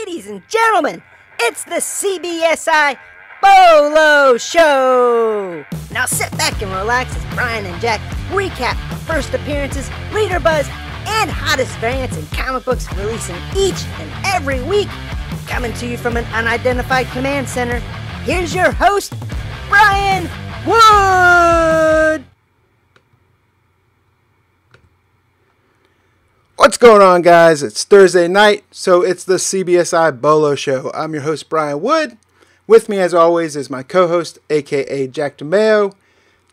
Ladies and gentlemen, it's the CBSI Bolo Show! Now sit back and relax as Brian and Jack recap first appearances, reader buzz, and hottest variants in comic books releasing each and every week. Coming to you from an unidentified command center, here's your host, Brian Wood! What's going on, guys? It's Thursday night, so it's the CBSI Bolo Show. I'm your host, Brian Wood. With me, as always, is my co-host, a.k.a. Jack DeMeo.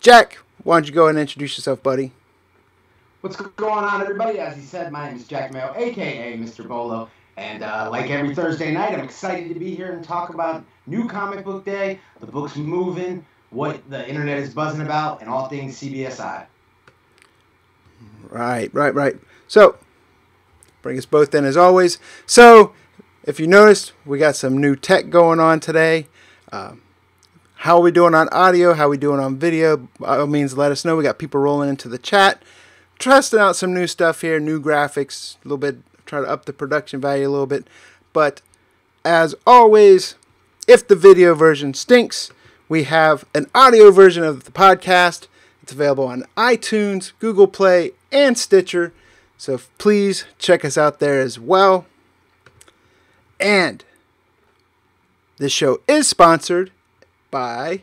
Jack, why don't you go and introduce yourself, buddy? What's going on, everybody? As he said, my name is Jack DeMeo, a.k.a. Mr. Bolo. And like every Thursday night, I'm excited to be here and talk about New Comic Book Day, the books moving, what the internet is buzzing about, and all things CBSI. Right. So, bring us both in as always. So, if you noticed, we got some new tech going on today. How are we doing on audio? How are we doing on video? By all means, let us know. We got people rolling into the chat. Testing out some new stuff here, new graphics, a little bit, try to up the production value a little bit. But, as always, if the video version stinks, we have an audio version of the podcast. It's available on iTunes, Google Play, and Stitcher. So please check us out there as well. And this show is sponsored by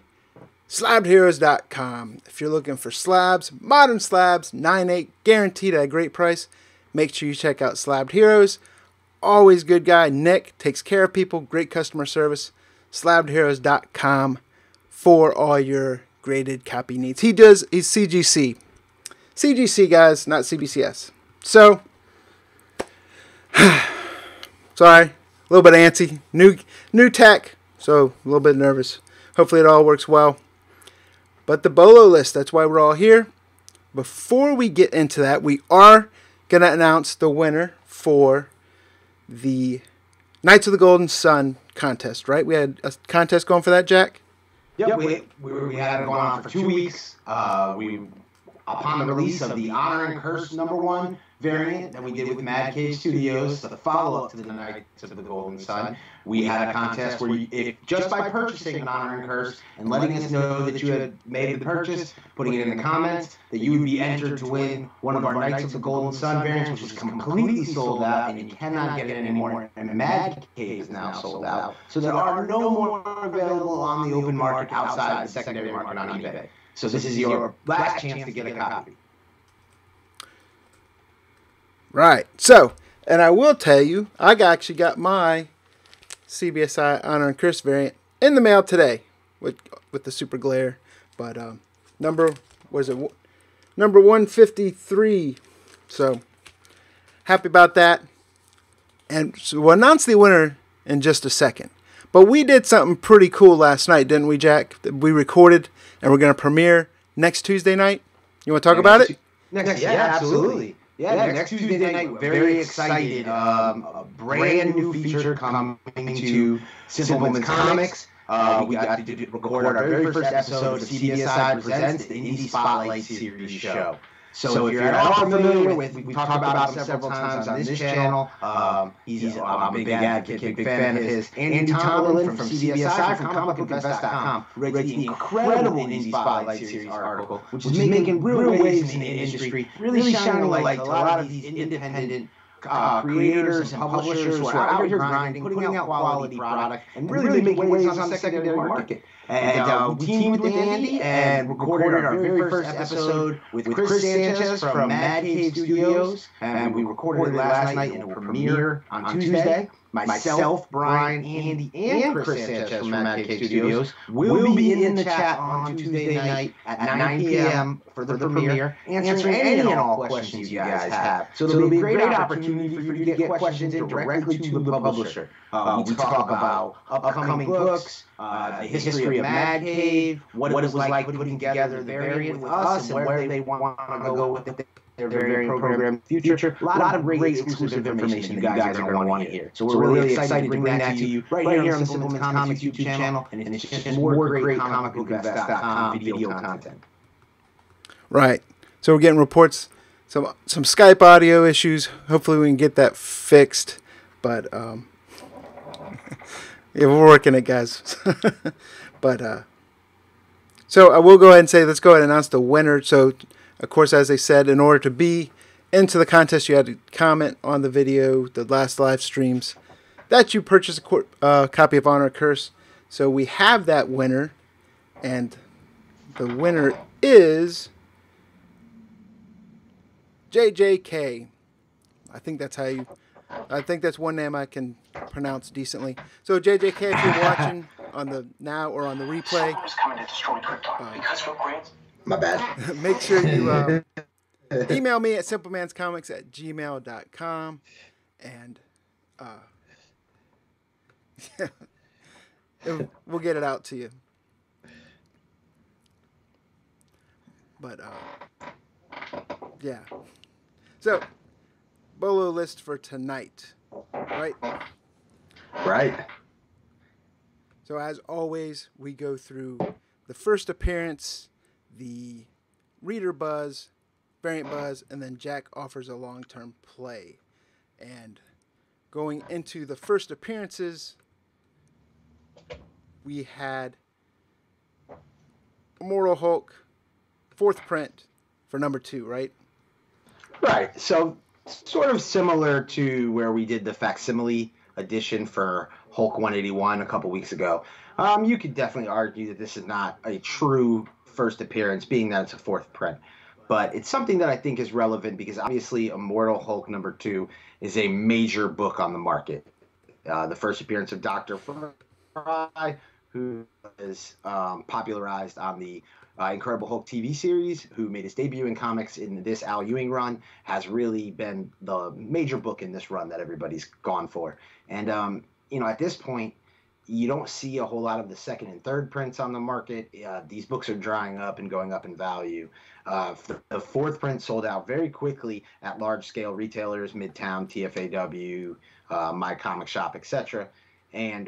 SlabbedHeroes.com. If you're looking for slabs, modern slabs, 9/8, guaranteed at a great price, make sure you check out Slabbed Heroes. Always good guy. Nick takes care of people. Great customer service. SlabbedHeroes.com for all your graded copy needs. He's CGC. CGC, guys, not CBCS. So, sorry, a little bit antsy. New tech, so a little bit nervous. Hopefully it all works well. But the Bolo list, that's why we're all here. Before we get into that, we are going to announce the winner for the Knights of the Golden Sun contest, right? We had a contest going for that, Jack? Yep, we had it going on for 2 weeks. Upon the release of the Honor and Curse #1 variant that we did with Mad Cave Studios, the follow-up to the Knights of the Golden Sun, we had a contest where if just by purchasing an Honor and Curse and letting us know that you had made the purchase, putting it in the comments, that you would be entered to win one of our Knights of the Golden Sun variants, which is completely sold out, and you cannot get it anymore. And Mad Cave is now sold out, so there are no more available on the open market outside the secondary market on eBay. So this is your last chance to get a copy. Right. So, and I will tell you, I actually got my CBSI Honor and Curse variant in the mail today with the super glare. But number 153. So happy about that. And so we'll announce the winner in just a second. But we did something pretty cool last night, didn't we, Jack? We recorded, and we're going to premiere next Tuesday night. You want to talk about it? Yeah, absolutely. Yeah, next Tuesday night, very excited. A brand new feature coming to Simpleman Comics. We got to record our very first episode of CBSI Presents the Indie Spotlight Series show. So if you're at all familiar with, we've talked about him several times on this channel. I'm a big advocate, big fan of his. Andy Tomlin from CBSI, from ComicBookInvest.com, wrote the incredible Indie Spotlight Series article, which is making real waves in the industry, really shining light to a lot of these independent creators and publishers who are out here grinding, putting out quality product, and really making waves on the secondary market. And we teamed with Andy and recorded our very first episode with Chris Sanchez from Mad Cave Studios, and we recorded it last night and it will premiere on Tuesday. Myself, Brian, Andy, and Chris Sanchez from Mad Cave Studios will be in the chat on Tuesday night at 9 p.m. for the premiere, answering any and all questions you guys have. So it'll be a great opportunity for you to get questions in directly to the publisher. We talk about upcoming books, the history of Mad Cave, what it was like putting together the variant with us, and where they want to go with their variant program future. A lot of great exclusive information that you guys are going to want to hear. So we're really excited to bring that to you right here on the Simpleman Comics YouTube channel, and it's just more great ComicBookInvest.com video content. Right. So we're getting reports, some Skype audio issues. Hopefully we can get that fixed. But Yeah, we're working it, guys. But so I will go ahead and say, let's go ahead and announce the winner. So, of course, as they said, in order to be into the contest, you had to comment on the video, the last live streams, that you purchased a copy of Honor Curse. So we have that winner, and the winner is JJK. I think that's one name I can pronounce decently. So JJK, if you're watching on the now or on the replay, My bad. make sure you email me at simplemanscomics@gmail.com, and we'll get it out to you. But yeah. So Bolo list for tonight, right? Right. So as always, we go through the first appearance, the reader buzz, variant buzz, and then Jack offers a long-term play. And going into the first appearances, we had Immortal Hulk, 4th print for number 2, right? Right. So sort of similar to where we did the facsimile edition for Hulk 181 a couple weeks ago. You could definitely argue that this is not a true first appearance, being that it's a 4th print. But it's something that I think is relevant because obviously Immortal Hulk number 2 is a major book on the market. The first appearance of Dr. Fry, who is popularized on the Incredible Hulk TV series, who made his debut in comics in this Al Ewing run, has really been the major book in this run that everybody's gone for. And, at this point, you don't see a whole lot of the 2nd and 3rd prints on the market. These books are drying up and going up in value. The 4th print sold out very quickly at large-scale retailers, Midtown, TFAW, My Comic Shop, etc. And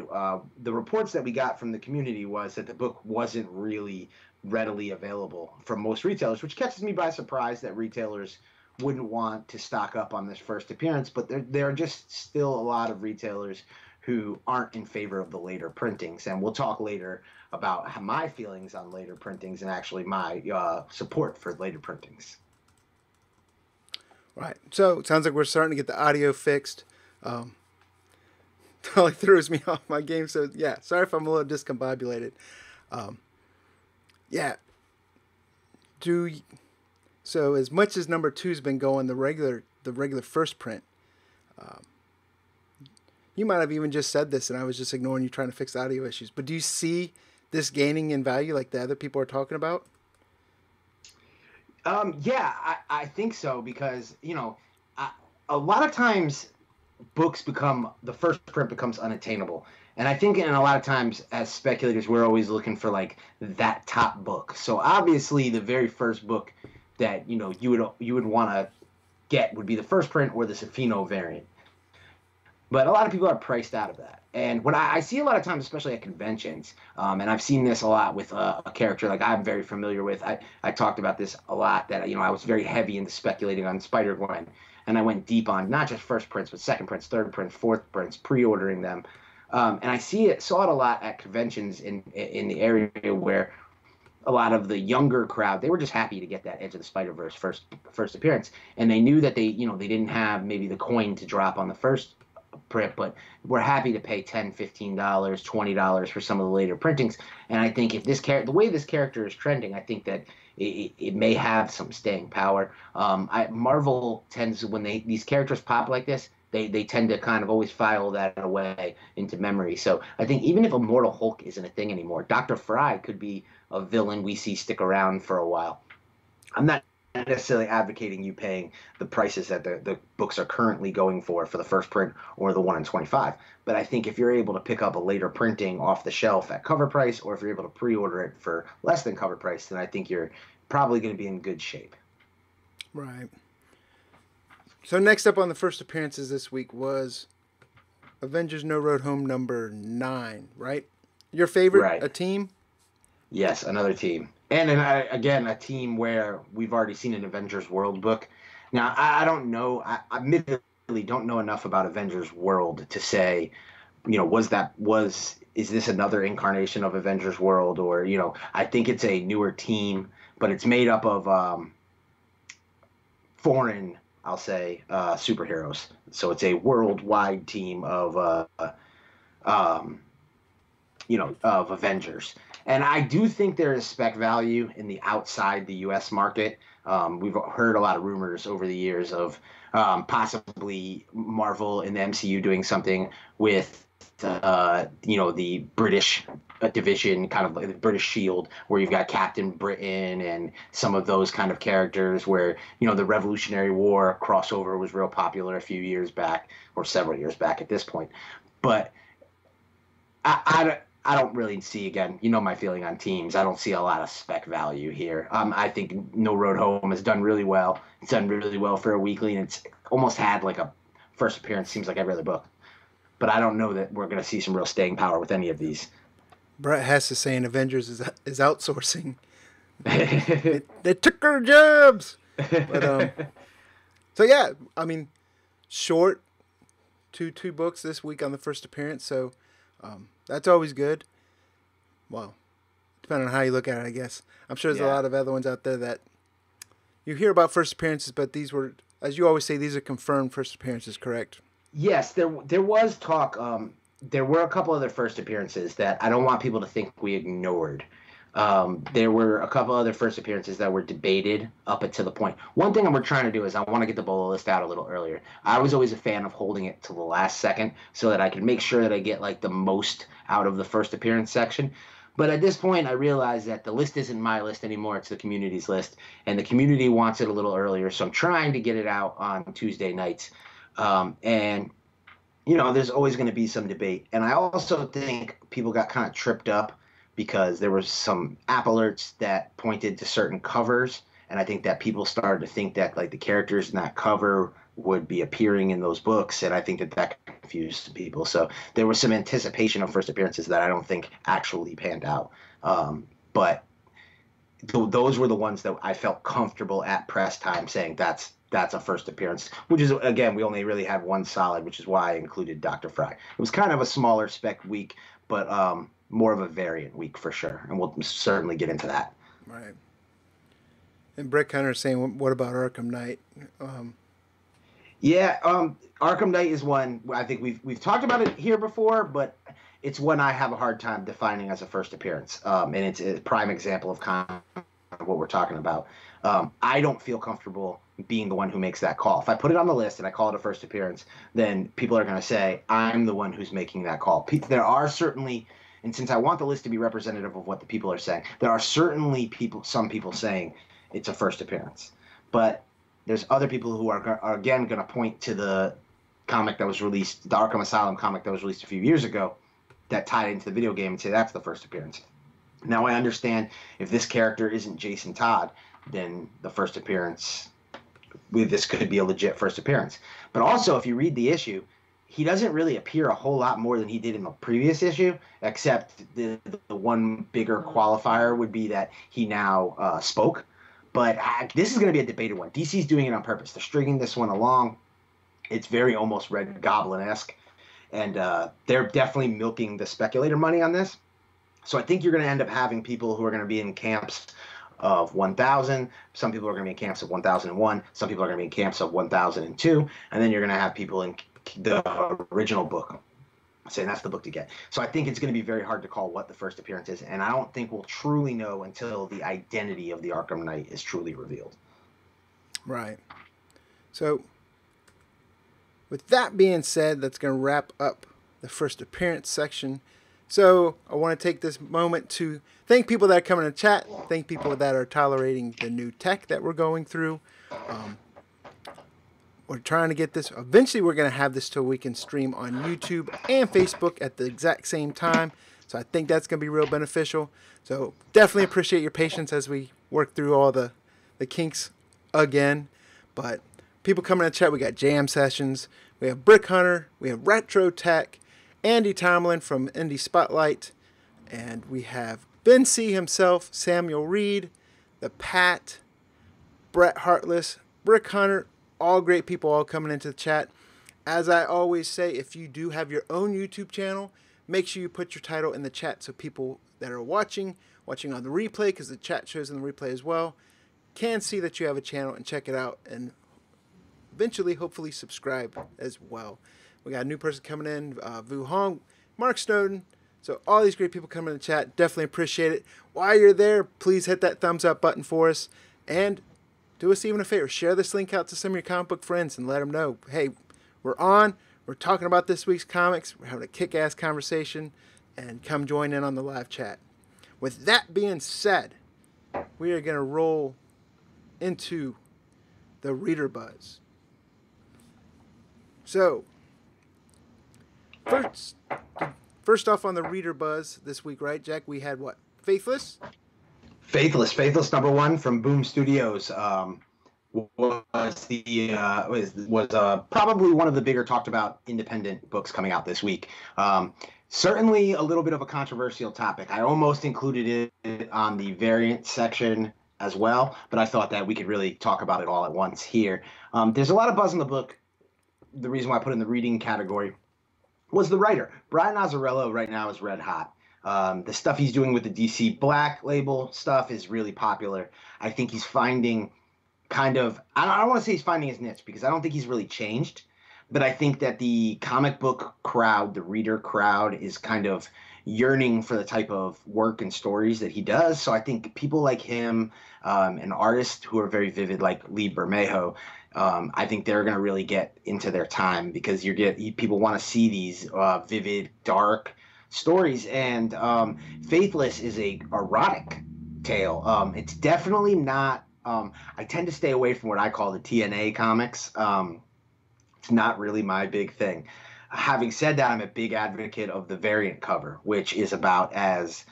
the reports that we got from the community was that the book wasn't really readily available from most retailers, which catches me by surprise that retailers wouldn't want to stock up on this first appearance. But there are just still a lot of retailers who aren't in favor of the later printings. And we'll talk later about my feelings on later printings and actually my support for later printings. Right. So it sounds like we're starting to get the audio fixed. Totally throws me off my game. So yeah, sorry if I'm a little discombobulated. Yeah. So as much as number 2's been going the regular first print, you might have even just said this and I was just ignoring you trying to fix audio issues. But do you see this gaining in value like the other people are talking about? Yeah, I think so because, a lot of times the first print becomes unattainable. And I think in a lot of times as speculators, we're always looking for like that top book. So obviously the very first book that, you would want to get would be the first print or the Safino variant. But a lot of people are priced out of that. And what I see a lot of times, especially at conventions, and I've seen this a lot with a character like I'm very familiar with. I talked about this a lot, that, I was very heavy into speculating on Spider-Gwen. And I went deep on not just first prints, but 2nd prints, 3rd prints, 4th prints, pre-ordering them. And I saw it a lot at conventions in the area where a lot of the younger crowd, they were just happy to get that Edge of the Spider-Verse first appearance. And they knew that they didn't have maybe the coin to drop on the first print, but we're happy to pay $10, $15, $20 for some of the later printings. And I think if the way this character is trending, I think that it may have some staying power. Marvel tends, when these characters pop like this, they tend to kind of always file that away into memory. So I think even if Immortal Hulk isn't a thing anymore, Dr. Fry could be a villain we see stick around for a while. I'm not necessarily advocating you paying the prices that the books are currently going for the first print or the 1 in 25. But I think if you're able to pick up a later printing off the shelf at cover price, or if you're able to pre-order it for less than cover price, then I think you're probably going to be in good shape. Right. So next up on the first appearances this week was Avengers No Road Home number 9, right? Your favorite, right. A team? Yes, another team. And again, a team where we've already seen an Avengers World book. Now, I don't know. I admittedly don't know enough about Avengers World to say is this another incarnation of Avengers World, or I think it's a newer team, but it's made up of foreign, I'll say, superheroes. So it's a worldwide team of of Avengers. And I do think there is spec value in the outside the U.S. market. We've heard a lot of rumors over the years of possibly Marvel and the MCU doing something with, the British division, kind of like the British Shield, where you've got Captain Britain and some of those kind of characters where, the Revolutionary War crossover was real popular a few years back, or several years back at this point. But I don't really see, again, my feeling on teams. I don't see a lot of spec value here. I think No Road Home has done really well. It's done really well for a weekly, and it's almost had like a first appearance, seems like every other book. But I don't know that we're going to see some real staying power with any of these. Brett Hess is saying Avengers is outsourcing. They took our jobs. But, so, yeah, I mean, short, two books this week on the first appearance, so that's always good. Well, depending on how you look at it, I guess. I'm sure there's a lot of other ones out there that you hear about first appearances, but these were, as you always say, these are confirmed first appearances, correct? Yes, there was talk. There were a couple other first appearances that I don't want people to think we ignored. There were a couple other first appearances that were debated up until the point. One thing we're trying to do is I want to get the Bolo list out a little earlier. I was always a fan of holding it to the last second so that I can make sure that I get like the most out of the first appearance section. But at this point, I realize that the list isn't my list anymore. It's the community's list, and the community wants it a little earlier. So I'm trying to get it out on Tuesday nights. And there's always going to be some debate. And I also think people got kind of tripped up because there was some app alerts that pointed to certain covers. And I think that people started to think that like the characters in that cover would be appearing in those books. And I think that confused people. So there was some anticipation of first appearances that I don't think actually panned out. But those were the ones that I felt comfortable at press time saying that's a first appearance, which is, again, we only really had one solid, which is why I included Dr. Fry. It was kind of a smaller spec week, but more of a variant week for sure. And we'll certainly get into that. Right. And Brett Hunter is saying, what about Arkham Knight? Arkham Knight is one I think we've talked about it here before, but it's one I have a hard time defining as a first appearance. And it's a prime example of kind of what we're talking about. I don't feel comfortable being the one who makes that call. If I put it on the list and I call it a first appearance, then people are going to say I'm the one who's making that call. There are certainly, and since I want the list to be representative of what the people are saying, there are certainly some people saying it's a first appearance. But there's other people who are again going to point to the comic that was released, the Arkham Asylum comic that was released a few years ago, that tied into the video game and say that's the first appearance. Now I understand if this character isn't Jason Todd, then the first appearance, this could be a legit first appearance. But also, if you read the issue, he doesn't really appear a whole lot more than he did in the previous issue, except the one bigger qualifier would be that he now spoke. But this is going to be a debated one. DC's doing it on purpose. They're stringing this one along. It's very almost Red Goblin-esque. And they're definitely milking the speculator money on this. So I think you're going to end up having people who are going to be in camps of 1,000. Some people are going to be in camps of 1,001. Some people are going to be in camps of 1,002. And then you're going to have people in the original book saying that's the book to get. So I think it's going to be very hard to call what the first appearance is. And I don't think we'll truly know until the identity of the Arkham Knight is truly revealed. Right. So with that being said, that's going to wrap up the first appearance section. So I want to take this moment to thank people that are coming to chat, thank people that are tolerating the new tech that we're going through. We're trying to get this. Eventually, we're going to have this so we can stream on YouTube and Facebook at the exact same time. So I think that's going to be real beneficial. So definitely appreciate your patience as we work through all the kinks again. But people coming to chat, we got jam sessions. We have Brick Hunter. We have Retro Tech. Andy Tomlin from Indie Spotlight, and we have Ben C. himself, Samuel Reed, the Pat, Brett Heartless, Brick Hunter, all great people all coming into the chat. As I always say, if you do have your own YouTube channel, make sure you put your title in the chat so people that are watching on the replay, because the chat shows in the replay as well, can see that you have a channel and check it out, and eventually, hopefully, subscribe as well. We got a new person coming in, Vu Hong, Mark Snowden. So all these great people coming in the chat. Definitely appreciate it. While you're there, please hit that thumbs up button for us. And do us even a favor. Share this link out to some of your comic book friends and let them know, hey, we're on. We're talking about this week's comics. We're having a kick-ass conversation. And come join in on the live chat. With that being said, we are going to roll into the reader buzz. So, first off on the reader buzz this week, right, Jack? We had what? Faithless number 1 from Boom Studios. Was probably one of the bigger talked about independent books coming out this week. Certainly a little bit of a controversial topic. I almost included it on the variant section as well, but I thought that we could really talk about it all at once here. There's a lot of buzz in the book. The reason why I put it in the reading category was the writer. Brian Azzarello right now is red hot. The stuff he's doing with the DC Black label stuff is really popular. I think he's finding I don't want to say he's finding his niche, because I don't think he's really changed. But I think that the comic book crowd, the reader crowd, is kind of yearning for the type of work and stories that he does. So I think people like him, and artists who are very vivid like Lee Bermejo, I think they're going to really get into their time, because people want to see these vivid, dark stories. And Faithless is a erotic tale. It's definitely not. I tend to stay away from what I call the TNA comics. It's not really my big thing. Having said that, I'm a big advocate of the variant cover, which is about as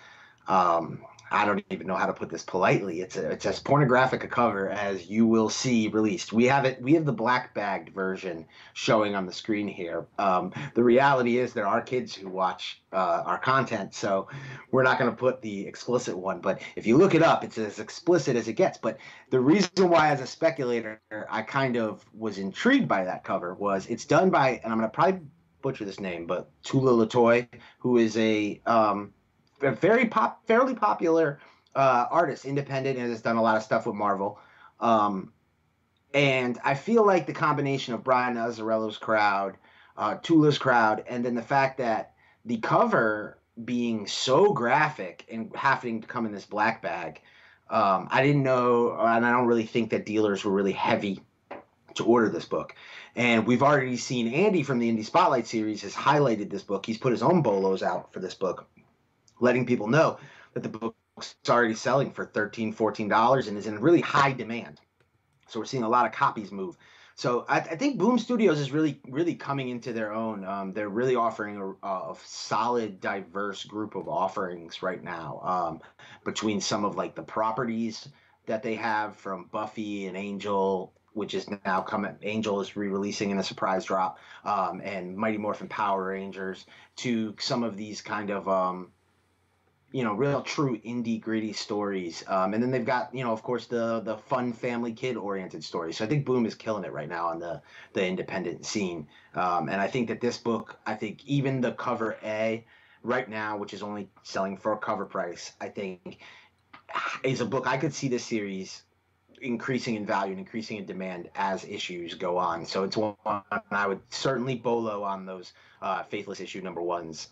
I don't even know how to put this politely. It's as pornographic a cover as you will see released. We have the black bagged version showing on the screen here. The reality is there are kids who watch our content, so we're not going to put the explicit one. But if you look it up, it's as explicit as it gets. But the reason why, as a speculator, I kind of was intrigued by that cover was it's done by, and I'm going to probably butcher this name, but Tula Latoy, who is a fairly popular artist, independent, and has done a lot of stuff with Marvel. And I feel like the combination of Brian Azzarello's crowd, Tula's crowd, and then the fact that the cover being so graphic and having to come in this black bag, I didn't know, and I don't really think that dealers were really heavy to order this book. And we've already seen Andy from the Indie Spotlight series has highlighted this book. He's put his own bolos out for this book, letting people know that the book's already selling for $13, $14 and is in really high demand. So we're seeing a lot of copies move. So I think Boom Studios is really, really coming into their own. They're really offering a solid, diverse group of offerings right now, between some of like the properties that they have from Buffy and Angel, which is now coming. Angel is re-releasing in a surprise drop, and Mighty Morphin Power Rangers, to some of these kind of real true indie gritty stories. And then they've got, of course, the fun family kid oriented stories. So I think Boom is killing it right now on the independent scene. And I think that this book, I think even the cover A right now, which is only selling for a cover price, I think is a book I could see this series increasing in value and increasing in demand as issues go on. So it's one I would certainly bolo on those Faithless issue number 1s.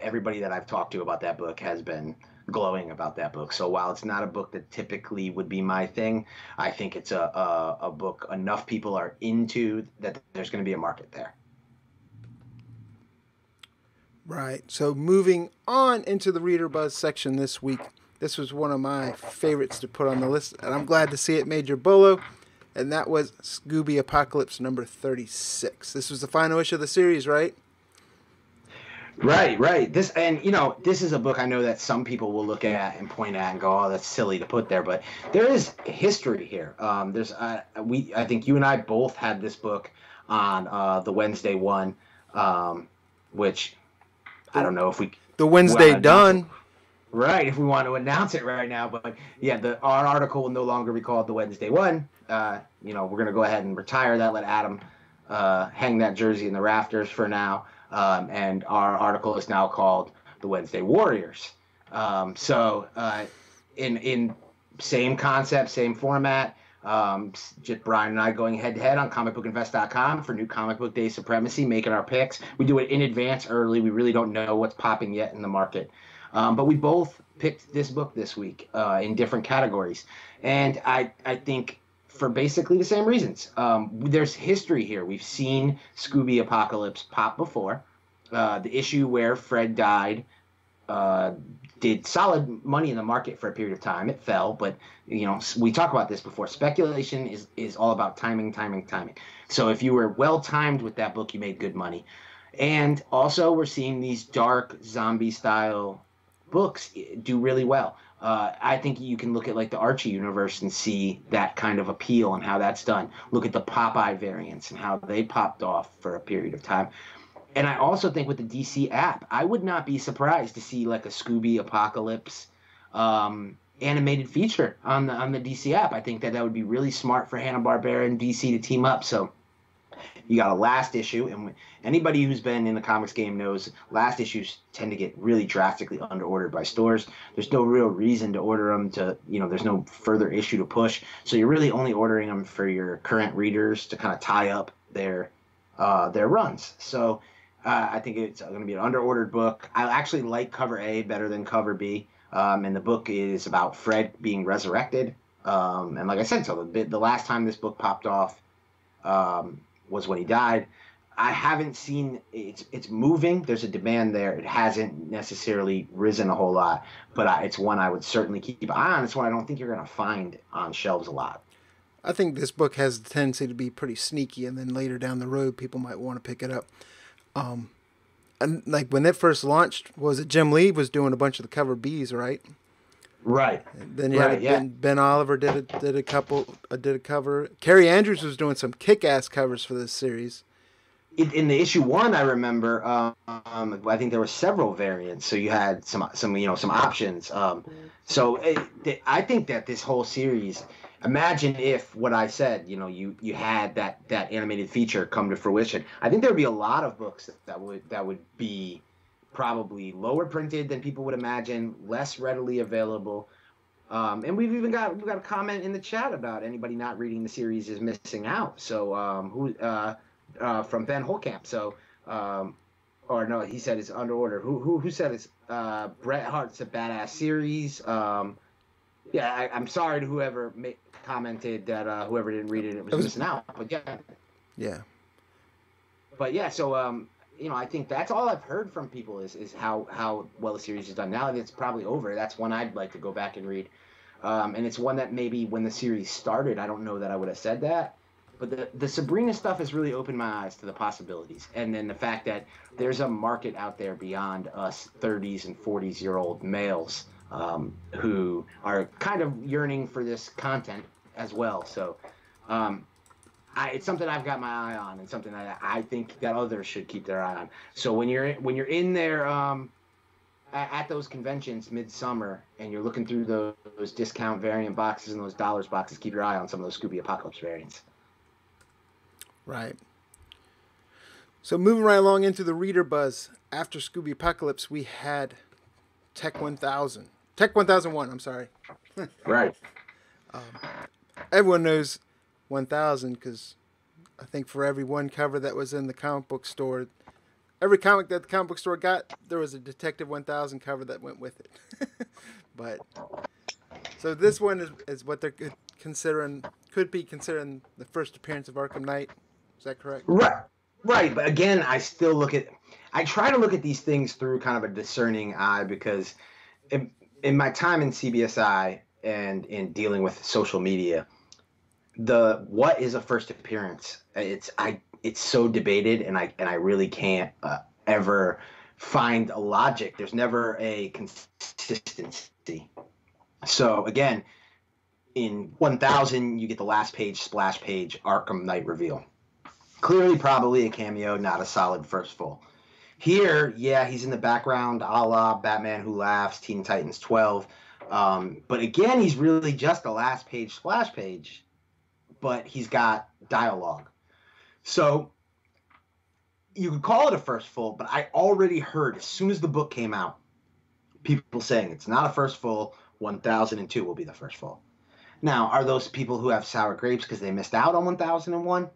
Everybody that I've talked to about that book has been glowing about that book. So while it's not a book that typically would be my thing, I think it's a book enough people are into that there's going to be a market there. Right. So moving on into the Reader Buzz section this week. This was one of my favorites to put on the list, and I'm glad to see it made your bolo, and that was Scooby Apocalypse number 36. This was the final issue of the series, right? Right. This is a book I know that some people will look at and point at and go, "Oh, that's silly to put there," but there is history here. I think you and I both had this book on the Wednesday one, which I don't know if we the Wednesday done. Right, if we want to announce it right now, but yeah, our article will no longer be called the Wednesday one. We're going to go ahead and retire that. Let Adam hang that jersey in the rafters for now. And our article is now called The Wednesday Warriors. In same concept, same format. Just Brian and I going head-to-head on comicbookinvest.com for new Comic Book Day Supremacy, making our picks. We do it in advance early. We really don't know what's popping yet in the market. But we both picked this book this week in different categories. And I think for basically the same reasons. There's history here. We've seen Scooby Apocalypse pop before. The issue where Fred died did solid money in the market for a period of time. It fell, but we talk about this before. Speculation is all about timing. So if you were well timed with that book, you made good money. And also we're seeing these dark zombie style books do really well. I think you can look at like the Archie universe and see that kind of appeal and how that's done. Look at the Popeye variants and how they popped off for a period of time. And I also think with the DC app, I would not be surprised to see like a Scooby Apocalypse animated feature on the DC app. I think that would be really smart for Hanna-Barbera and DC to team up. So you got a last issue, and anybody who's been in the comics game knows last issues tend to get really drastically underordered by stores. There's no real reason to order them there's no further issue to push. So you're really only ordering them for your current readers to kind of tie up their runs. So I think it's going to be an underordered book. I actually like cover A better than cover B. And the book is about Fred being resurrected. And like I said, so the last time this book popped off was when he died. I haven't seen it's moving. There's a demand there. It hasn't necessarily risen a whole lot, but it's one I would certainly keep an eye on. It's one I don't think you're going to find on shelves a lot. I think this book has the tendency to be pretty sneaky, and then later down the road, people might want to pick it up. And like when it first launched, was it Jim Lee was doing a bunch of the cover Bs, right? Right. And then you had Ben Oliver did a cover. Carrie Andrews was doing some kick-ass covers for this series. In the issue 1, I remember, I think there were several variants. So you had some options. I think that this whole series. Imagine if what I said, you had that animated feature come to fruition. I think there would be a lot of books that would be probably lower printed than people would imagine, less readily available. And we've got a comment in the chat about anybody not reading the series is missing out. So from Ben Holkamp. So or no, he said it's under order. Who said it's Bret Hart's a badass series. I'm sorry to whoever commented that whoever didn't read it was missing out. But yeah. But yeah, so I think that's all I've heard from people is how well the series is done. Now that it's probably over, that's one I'd like to go back and read. And it's one that maybe when the series started, I don't know that I would have said that. But the Sabrina stuff has really opened my eyes to the possibilities. And then the fact that there's a market out there beyond us 30s and 40s-year-old males who are kind of yearning for this content as well. So it's something I've got my eye on, and something that I think that others should keep their eye on. So when you're in there at those conventions midsummer and you're looking through those discount variant boxes and those dollars boxes, keep your eye on some of those Scooby Apocalypse variants. Right. So moving right along into the reader buzz, after Scooby Apocalypse, we had Tech 1000. Tech 1001, I'm sorry. Right. Everyone knows 1000 because I think for every one cover that was in the comic book store, every comic that the comic book store got, there was a Detective 1000 cover that went with it. But so this one is what they're could be considering the first appearance of Arkham Knight. Is that correct? Right. But again, I try to look at these things through kind of a discerning eye, because in my time in CBSI and in dealing with social media, what is a first appearance? It's so debated, and I really can't ever find a logic. There's never a consistency. So again, in 1000, you get the last page, splash page, Arkham Knight reveal. Clearly, probably a cameo, not a solid first full. Here, he's in the background, a la Batman Who Laughs, Teen Titans 12. But again, he's really just the last page, splash page, but he's got dialogue. So you could call it a first full, but I already heard as soon as the book came out, people saying it's not a first full. 1002 will be the first full. Now, are those people who have sour grapes because they missed out on 1001?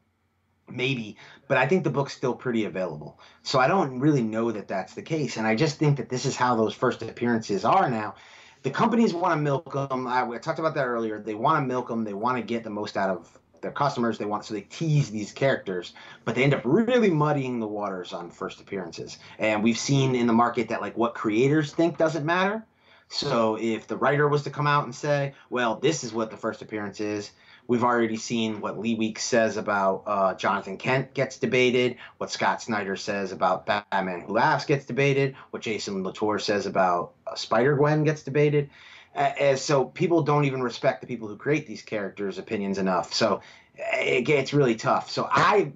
Maybe, but I think the book's still pretty available. So I don't really know that that's the case, and I just think that this is how those first appearances are now. The companies want to milk them. We talked about that earlier. They want to milk them. They want to get the most out of their customers. So they tease these characters, but they end up really muddying the waters on first appearances. And we've seen in the market that like what creators think doesn't matter. So if the writer was to come out and say, well, this is what the first appearance is, we've already seen what Lee Weeks says about Jonathan Kent gets debated, what Scott Snyder says about Batman Who Laughs gets debated, what Jason Latour says about Spider-Gwen gets debated. So people don't even respect the people who create these characters' opinions enough. So it gets really tough. So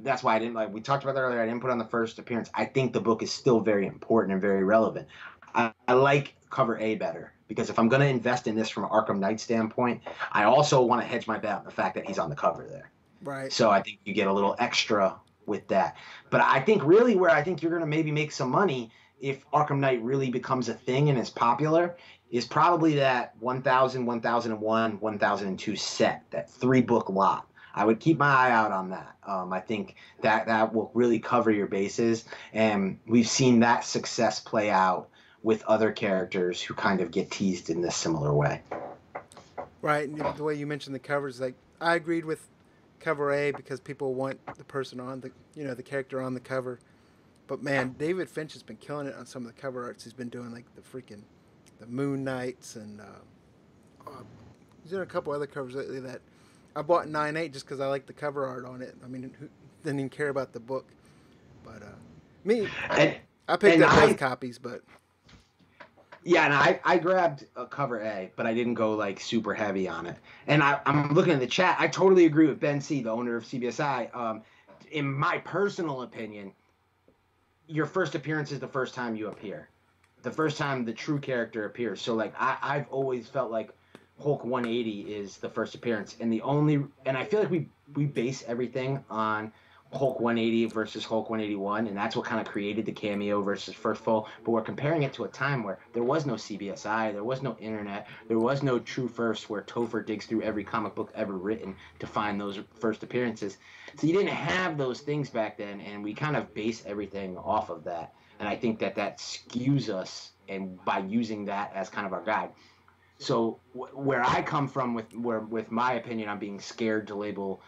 that's why I didn't, like we talked about that earlier, I didn't put on the first appearance. I think the book is still very important and very relevant. I like cover A better because if I'm going to invest in this from an Arkham Knight standpoint, I also want to hedge my bet on the fact that he's on the cover there. Right. So I think you get a little extra with that. But I think really where I think you're going to maybe make some money if Arkham Knight really becomes a thing and is popular is probably that 1000, 1001, 1002 set, that 3-book lot. I would keep my eye out on that. I think that will really cover your bases. And we've seen that success play out with other characters who kind of get teased in this similar way. Right. And the way you mentioned the covers, like I agreed with cover A because people want the person on the character on the cover. But man, David Finch has been killing it on some of the cover arts. He's been doing like the Moon Knights and he's doing a couple other covers lately that I bought 9/8 just because I like the cover art on it. I mean, who didn't even care about the book? But I picked up both copies, but. Yeah, and I grabbed a cover A, but I didn't go like super heavy on it. And I'm looking at the chat. I totally agree with Ben C., the owner of CBSI. In my personal opinion, your first appearance is the first time you appear, the first time the true character appears. So like I've always felt like Hulk 180 is the first appearance, and I feel like we base everything on Hulk 180 versus Hulk 181, and that's what kind of created the cameo versus first full. But we're comparing it to a time where there was no CBSI, there was no internet, there was no True First where Topher digs through every comic book ever written to find those first appearances. So you didn't have those things back then, and we kind of base everything off of that. And I think that skews us, and by using that as kind of our guide. So where I come from with my opinion on being scared to label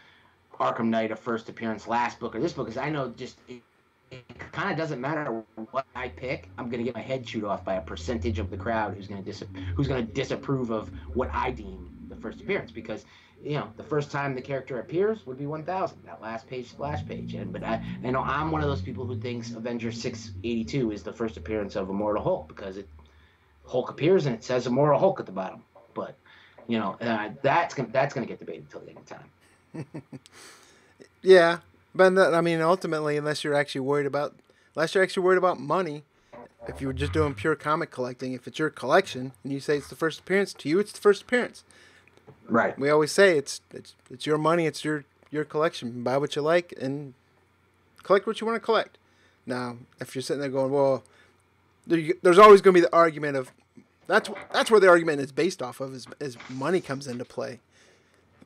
Arkham Knight a first appearance last book or this book is I know just it kind of doesn't matter what I pick. I'm going to get my head chewed off by a percentage of the crowd who's going to disapprove of what I deem the first appearance, because the first time the character appears would be 1000, that last page splash page. But I'm one of those people who thinks Avengers 682 is the first appearance of Immortal Hulk because Hulk appears and it says Immortal Hulk at the bottom. But that's going to get debated until the end of time. Yeah, but I mean, ultimately, unless you're actually worried about money, if you were just doing pure comic collecting, if it's your collection and you say it's the first appearance, to you it's the first appearance. Right. We always say it's your money, it's your collection. Buy what you like and collect what you want to collect. Now, if you're sitting there going, well, there's always going to be the argument of that's where the argument is based off of is money comes into play.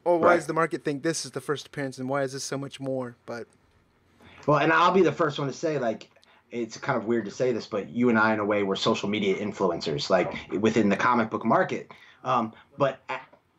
Or why does the market think this is the first appearance and why is this so much more? But and I'll be the first one to say, like, it's kind of weird to say this, but you and I, in a way, were social media influencers, like, within the comic book market. But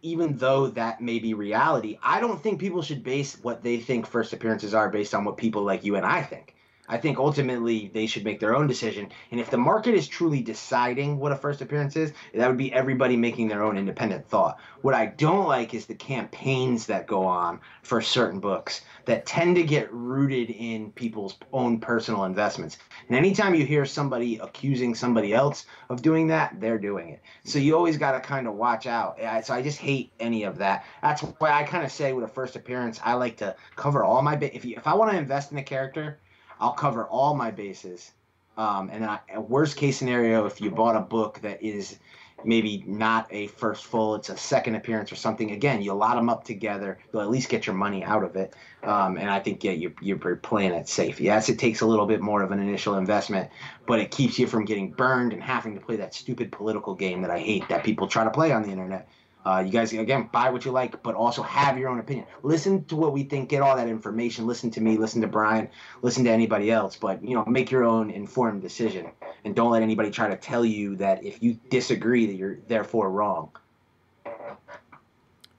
even though that may be reality, I don't think people should base what they think first appearances are based on what people like you and I think. I think ultimately they should make their own decision. And if the market is truly deciding what a first appearance is, that would be everybody making their own independent thought. What I don't like is the campaigns that go on for certain books that tend to get rooted in people's own personal investments. And anytime you hear somebody accusing somebody else of doing that, they're doing it. So you always got to kind of watch out. So I just hate any of that. That's why I kind of say with a first appearance, I like to cover all my if I want to invest in a character, I'll cover all my bases. And then worst case scenario, if you bought a book that is maybe not a first full, it's a second appearance or something. Again, you lot them up together, you'll at least get your money out of it. And I think, yeah, you're playing it safe. Yes, it takes a little bit more of an initial investment, but it keeps you from getting burned and having to play that stupid political game that I hate that people try to play on the internet. You guys, again, buy what you like, but also have your own opinion. Listen to what we think, get all that information. Listen to me, listen to Brian, listen to anybody else, but, you know, make your own informed decision. And don't let anybody try to tell you that if you disagree that you're therefore wrong.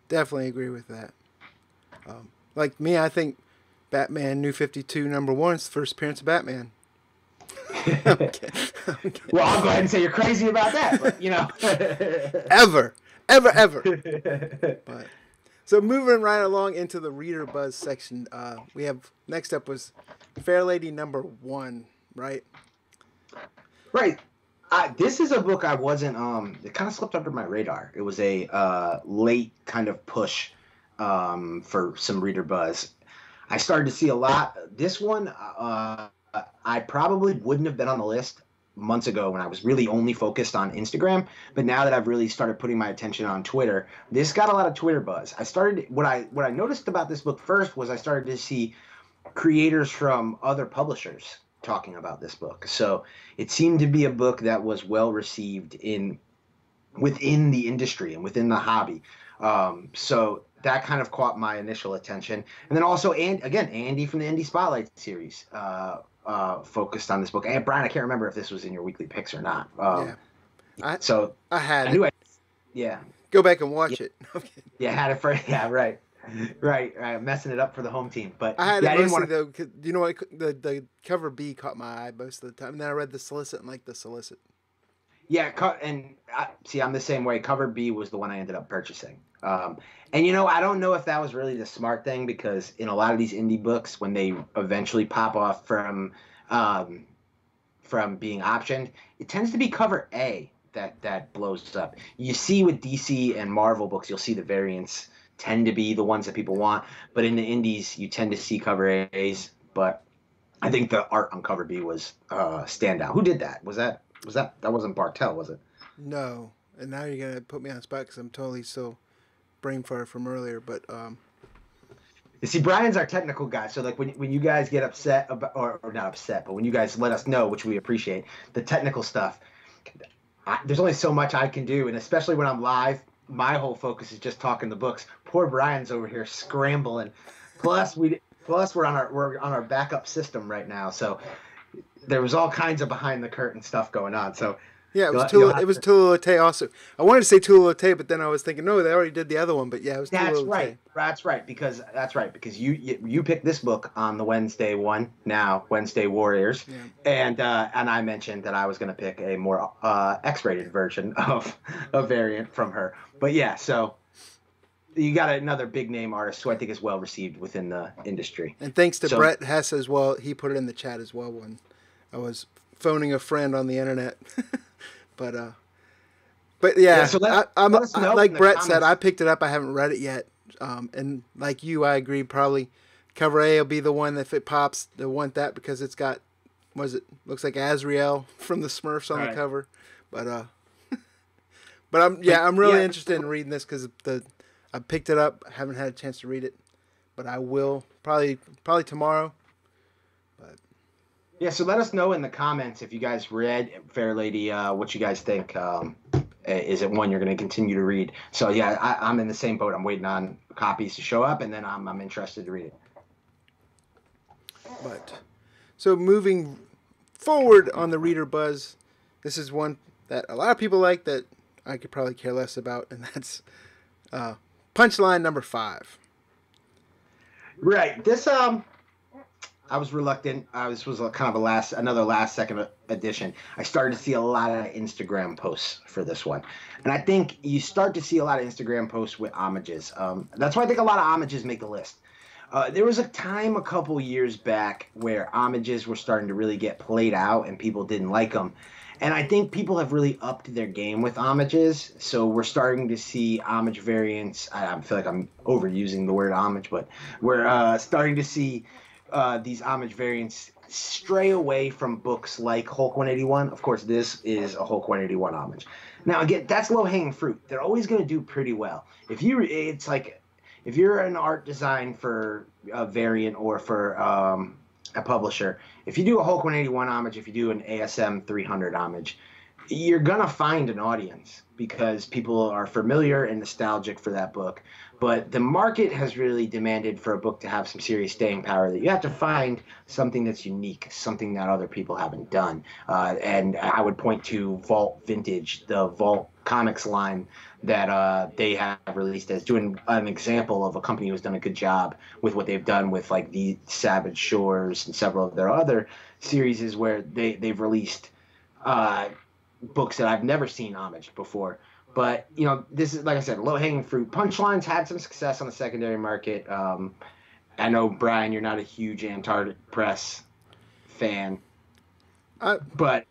Definitely agree with that. Like me, I think Batman New 52 #1 is the first appearance of Batman. I'm kidding. Well, I'll go ahead and say you're crazy about that, but, you know. Ever. But, so moving right along into the Reader Buzz section, we have, next up was Fair Lady #1, right? Right. This is a book I wasn't, it kind of slipped under my radar. It was a late kind of push for some Reader Buzz. I started to see a lot. This one, I probably wouldn't have been on the list months ago when I was really only focused on Instagram, but now that I've really started putting my attention on Twitter, this got a lot of Twitter buzz. What I noticed about this book first was I started to see creators from other publishers talking about this book. So it seemed to be a book that was well received within the industry and within the hobby. So that kind of caught my initial attention. And then also, Andy from the Indie Spotlight series focused on this book. And Brian, I can't remember if this was in your weekly picks or not. I had it. Yeah. Go back and watch it. Yeah, I had it for, yeah, right. Right, messing it up for the home team. But I had it mostly though. You know what? The cover B caught my eye most of the time. And then I read the solicit and liked the solicit. Yeah, I'm the same way. Cover B was the one I ended up purchasing. And you know, I don't know if that was really the smart thing, because in a lot of these indie books, when they eventually pop off from being optioned, it tends to be cover A that blows up. You see with DC and Marvel books, you'll see the variants tend to be the ones that people want, but in the indies you tend to see cover A's. But I think the art on cover B was standout. Who did that? That wasn't Bartel, was it? No. And now you're gonna put me on the spot because I'm totally still brain fart from earlier. But you see, Brian's our technical guy, so like when you guys get upset about, or not upset, but when you guys let us know, which we appreciate, the technical stuff, there's only so much I can do, and especially when I'm live, my whole focus is just talking the books. Poor Brian's over here scrambling. Plus we're on our backup system right now, so there was all kinds of behind the curtain stuff going on. So yeah, it was Tula Lotay also. I wanted to say Tula Lotay, but then I was thinking, no, they already did the other one. But yeah, it was Tula Lotay. That's right. Because you picked this book on the Wednesday one, now Wednesday Warriors, yeah. And I mentioned that I was going to pick a more X-rated version of a variant from her. But yeah, so you got another big name artist who I think is well received within the industry. And thanks to Brett Hess as well, he put it in the chat as well when I was phoning a friend on the internet. But yeah, so like Brett said, I picked it up. I haven't read it yet. And like you, I agree. Probably cover A will be the one that if it pops, they'll want that because it's got, looks like Azrael from the Smurfs on the cover. But I'm really interested in reading this because I picked it up. I haven't had a chance to read it, but I will probably tomorrow. But yeah, so let us know in the comments if you guys read Fair Lady, what you guys think. Is it one you're going to continue to read? So yeah, I'm in the same boat. I'm waiting on copies to show up, and then I'm interested to read it. But so moving forward on the Reader Buzz, this is one that a lot of people like that I could probably care less about, and that's Punchline #5. Right. This I was reluctant. This was kind of another last second edition. I started to see a lot of Instagram posts for this one. And I think you start to see a lot of Instagram posts with homages. That's why I think a lot of homages make the list. There was a time a couple years back where homages were starting to really get played out and people didn't like them. And I think people have really upped their game with homages. So we're starting to see homage variants. I feel like I'm overusing the word homage, but we're starting to see these homage variants stray away from books like Hulk 181. Of course, this is a Hulk 181 homage. Now, again, that's low-hanging fruit. They're always going to do pretty well. It's like if you're an art design for a variant or for a publisher, if you do a Hulk 181 homage, if you do an ASM 300 homage, you're gonna find an audience because people are familiar and nostalgic for that book. But the market has really demanded for a book to have some serious staying power that you have to find something that's unique, something that other people haven't done. And I would point to Vault Vintage, the Vault Comics line that they have released as doing an example of a company who's done a good job with what they've done with like the Savage Shores and several of their other series where they've released books that I've never seen homaged before. But, you know, this is, like I said, low-hanging fruit. Punchlines had some success on the secondary market. I know, Brian, you're not a huge Antarctic Press fan. But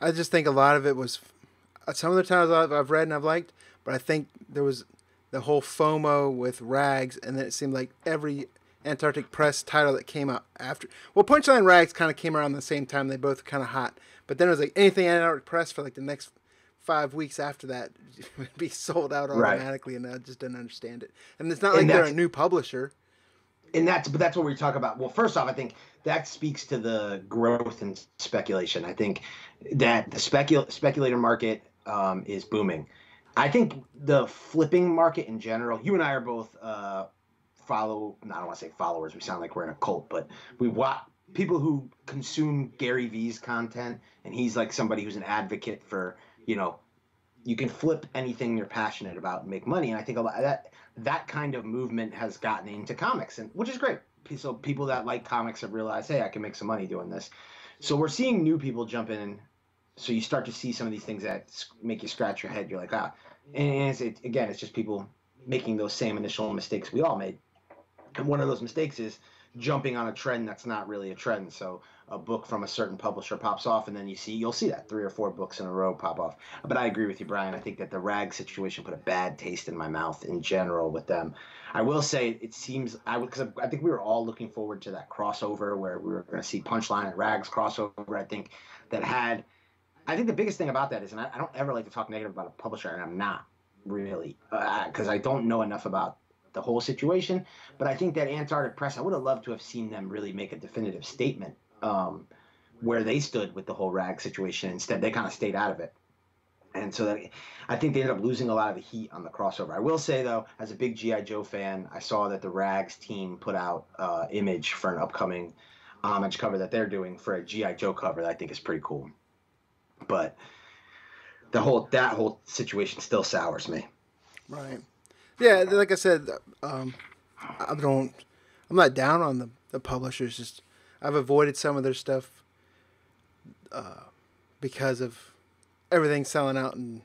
I just think a lot of it was... Some of the titles I've read and I've liked, but I think there was the whole FOMO with Rags, and then it seemed like every Antarctic Press title that came out after... Well, Punchline and Rags kind of came around the same time. They both kind of hot. But then it was like anything Antarctic Press for like the next 5 weeks after that would be sold out automatically, right. And I just didn't understand it. And it's not like they're a new publisher. And that's what we talk about. Well, first off, I think that speaks to the growth in speculation. I think that the speculator market is booming. I think the flipping market in general, you and I are both I don't want to say followers, we sound like we're in a cult, but we watch people who consume Gary V's content, and he's like somebody who's an advocate for, you know, you can flip anything you're passionate about and make money. And I think a lot of that kind of movement has gotten into comics, and which is great. So people that like comics have realized, hey, I can make some money doing this. So we're seeing new people jump in. So you start to see some of these things that make you scratch your head. You're like, and it's just people making those same initial mistakes we all made. And one of those mistakes is jumping on a trend that's not really a trend. So a book from a certain publisher pops off, and then you'll see that 3 or 4 books in a row pop off. But I agree with you, Brian. I think that the Rag situation put a bad taste in my mouth in general with them. I will say it seems because I think we were all looking forward to that crossover where we were going to see Punchline and Rags crossover. I think the biggest thing about that is, and I don't ever like to talk negative about a publisher, and I'm not really, because I don't know enough about the whole situation, but I think that Antarctic Press, I would have loved to have seen them really make a definitive statement where they stood with the whole Rag situation. Instead, they kind of stayed out of it. And so I think they ended up losing a lot of the heat on the crossover. I will say, though, as a big G.I. Joe fan, I saw that the Rags team put out image for an upcoming homage cover that they're doing for a G.I. Joe cover that I think is pretty cool. But that whole situation still sours me. Right. Yeah, like I said, I'm not down on the publishers. Just I've avoided some of their stuff because of everything selling out, and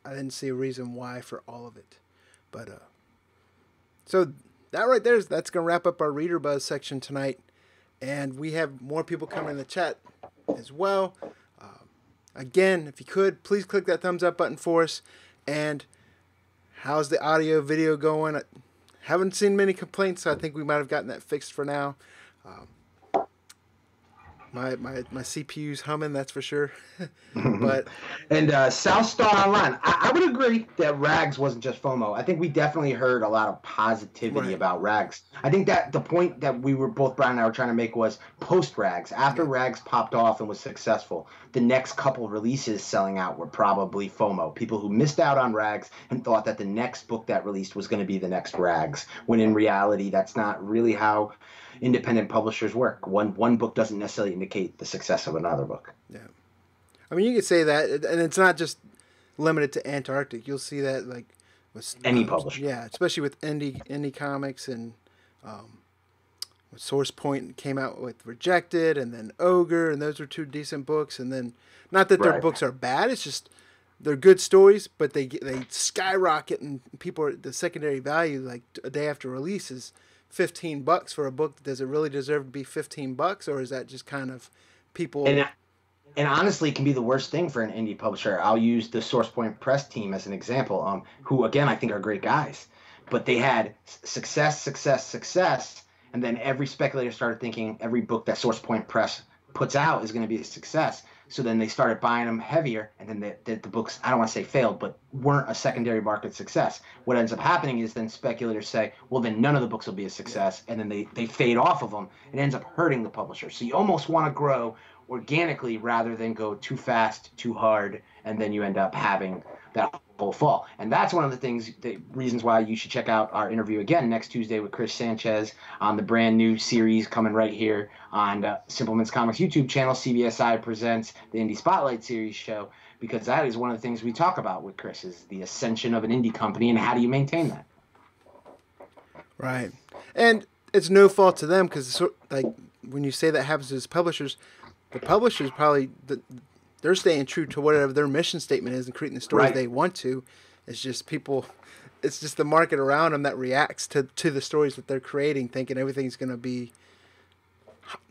I didn't see a reason why for all of it. But so that right there, that's gonna wrap up our Reader Buzz section tonight, and we have more people coming in the chat as well. Again, if you could, please click that thumbs up button for us. And how's the audio video going? I haven't seen many complaints, so I think we might have gotten that fixed for now. My CPU's humming, that's for sure. But and South Star Online, I would agree that Rags wasn't just FOMO. I think we definitely heard a lot of positivity about Rags. I think that the point that we were both, Brian and I were trying to make was post Rags. After Rags popped off and was successful, the next couple releases selling out were probably FOMO. People who missed out on Rags and thought that the next book that released was going to be the next Rags, when in reality that's not really how independent publishers work. One book doesn't necessarily indicate the success of another book. Yeah, I mean, you could say that, and it's not just limited to Antarctic. You'll see that like with any publisher. Yeah, especially with indie comics, and Source Point came out with Rejected, and then Ogre, and those were 2 decent books. And then, not that their books are bad, it's just they're good stories, but they skyrocket, and the secondary value like a day after release is $15 for a book. Does it really deserve to be $15, or is that just kind of people? And honestly, it can be the worst thing for an indie publisher. I'll use the Source Point Press team as an example, who again I think are great guys, but they had success, And then every speculator started thinking every book that Source Point Press puts out is going to be a success. So then they started buying them heavier, and then the books, I don't want to say failed, but weren't a secondary market success. What ends up happening is then speculators say, well, then none of the books will be a success, and then they fade off of them. It ends up hurting the publisher. So you almost want to grow organically rather than go too fast, too hard, and then you end up having that whole fall. And that's one of the reasons why you should check out our interview again next Tuesday with Chris Sanchez on the brand new series coming right here on Simpleman's Comics YouTube channel. CBSI presents the Indie Spotlight Series show, because that is one of the things we talk about with Chris, is the ascension of an indie company and how do you maintain that. Right. And it's no fault to them, because like when you say that happens to publishers, the publishers probably they're staying true to whatever their mission statement is and creating the stories they want to. It's just it's just the market around them that reacts to the stories that they're creating, thinking everything's going to be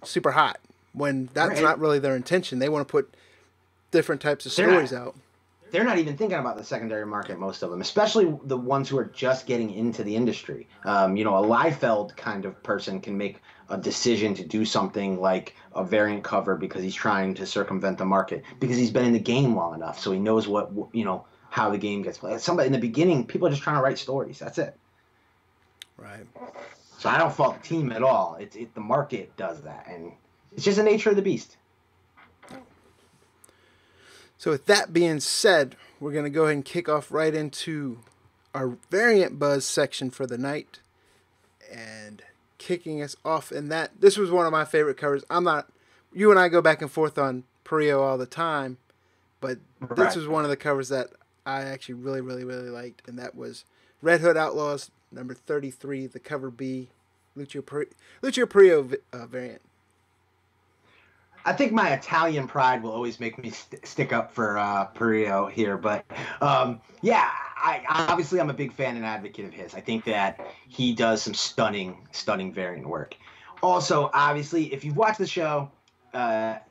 super hot, when that's not really their intention. They want to put different types of stories out. They're not even thinking about the secondary market, most of them, especially the ones who are just getting into the industry. A Liefeld kind of person can make a decision to do something like a variant cover because he's trying to circumvent the market, because he's been in the game long enough, so he knows how the game gets played. Somebody in the beginning, people are just trying to write stories. That's it. Right. So I don't fault the team at all. The market does that, and it's just the nature of the beast. So with that being said, we're going to go ahead and kick off right into our variant buzz section for the night. And kicking us off in that, this was one of my favorite covers. You and I go back and forth on Perio all the time, but this was one of the covers that I actually really, really, really liked, and that was Red Hood Outlaws number 33, the cover B, Lucio Perio variant. I think my Italian pride will always make me stick up for Perio here, but obviously I'm a big fan and advocate of his. I think that he does some stunning variant work. Also, obviously, if you've watched the show,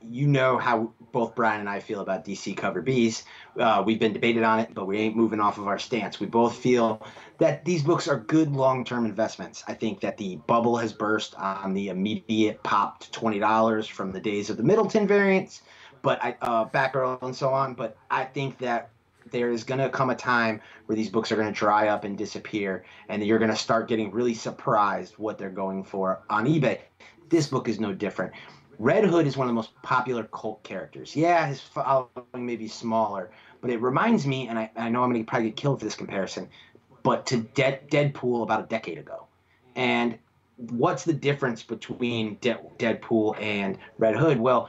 you know how both Brian and I feel about DC cover Bs. We've been debated on it, but we ain't moving off of our stance. We both feel that these books are good long-term investments. I think that the bubble has burst on the immediate pop to $20 from the days of the Middleton variants, but Batgirl and so on. But I think that there is going to come a time where these books are going to dry up and disappear, and you're going to start getting really surprised what they're going for on eBay. This book is no different. Red Hood is one of the most popular cult characters. Yeah, his following may be smaller, but it reminds me, and I know I'm going to probably get killed for this comparison, but to Deadpool about a decade ago. And what's the difference between Deadpool and Red Hood? Well,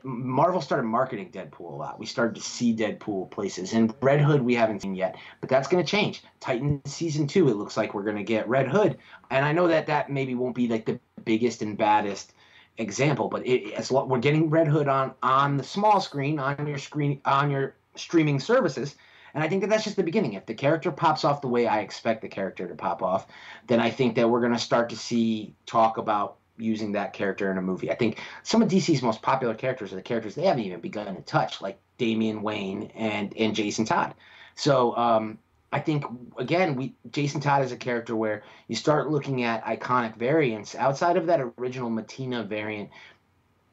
Marvel started marketing Deadpool a lot. We started to see Deadpool places. And Red Hood we haven't seen yet, but that's going to change. Titan Season 2, it looks like we're going to get Red Hood. And I know that maybe won't be like the biggest and baddest example, but we're getting Red Hood on the small screen, on your streaming services. And I think that's just the beginning. If the character pops off the way I expect the character to pop off, then I think that we're going to start to see talk about using that character in a movie. I think some of DC's most popular characters are the characters they haven't even begun to touch, like Damian Wayne and Jason Todd. So I think, again, Jason Todd is a character where you start looking at iconic variants. Outside of that original Matina variant,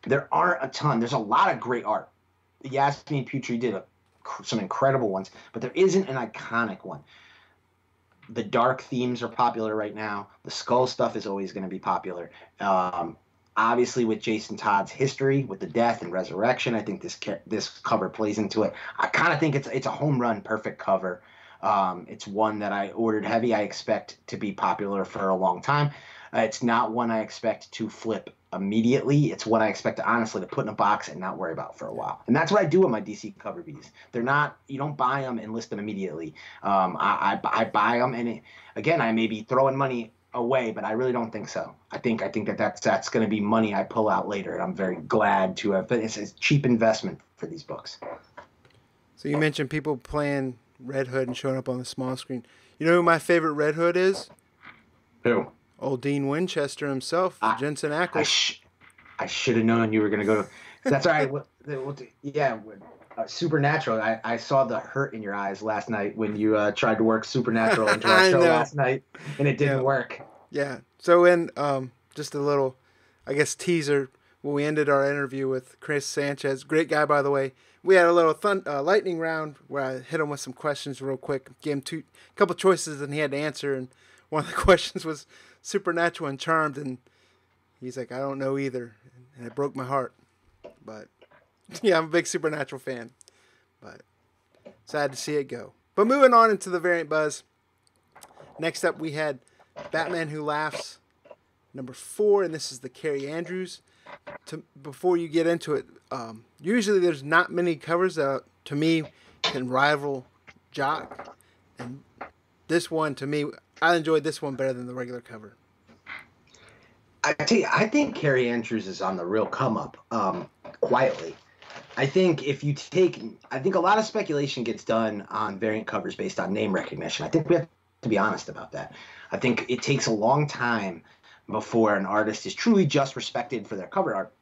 there aren't a ton. There's a lot of great art. Yasmin Putri did some incredible ones, but there isn't an iconic one. The dark themes are popular right now. The Skull stuff is always going to be popular. Obviously, with Jason Todd's history, with the death and resurrection, I think this cover plays into it. I kind of think it's a home run, perfect cover. It's one that I ordered heavy. I expect to be popular for a long time. It's not one I expect to flip immediately. It's one I expect to honestly to put in a box and not worry about for a while. And that's what I do with my DC cover Bs. They're not, you don't buy them and list them immediately. I buy them, and again, I may be throwing money away, but I really don't think so. I think that's going to be money I pull out later, and I'm very glad to have. But it's a cheap investment for these books. So you mentioned people playing Red Hood and showing up on the small screen. You know who my favorite Red Hood is? Who? Old Dean Winchester himself, Jensen Ackles. I should have known you were going to go to. That's all right. Yeah, Supernatural. I saw the hurt in your eyes last night when you tried to work Supernatural into our show last night, and it didn't work. Yeah. So just just a little, I guess, teaser. When we ended our interview with Chris Sanchez, great guy, by the way. We had a little lightning round where I hit him with some questions real quick. Gave him a couple choices, and he had to answer. And one of the questions was Supernatural and Charmed, and he's like, I don't know either. And it broke my heart. But, yeah, I'm a big Supernatural fan. But sad to see it go. But moving on into the variant buzz. Next up, we had Batman Who Laughs, number 4, and this is the Carrie Andrews. Before you get into it, usually there's not many covers that, to me, can rival Jock. And this one, to me, I enjoyed this one better than the regular cover. I tell you, I think Carrie Andrews is on the real come up, quietly. I think I think a lot of speculation gets done on variant covers based on name recognition. I think we have to be honest about that. I think it takes a long time before an artist is truly just respected for their cover art.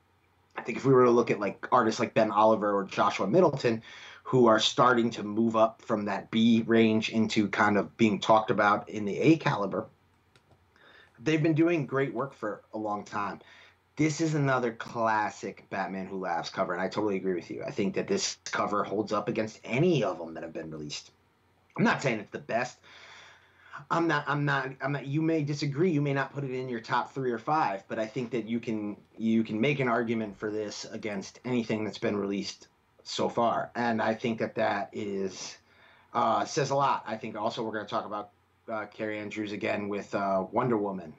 I think if we were to look at like artists like Ben Oliver or Joshua Middleton, who are starting to move up from that B range into kind of being talked about in the A caliber, they've been doing great work for a long time. This is another classic Batman Who Laughs cover, and I totally agree with you. I think that this cover holds up against any of them that have been released. I'm not saying it's the best. I'm not. You may disagree. You may not put it in your top 3 or 5, but I think that you can make an argument for this against anything that's been released so far, and I think that is says a lot. I think also we're going to talk about Carrie Andrews again with Wonder Woman.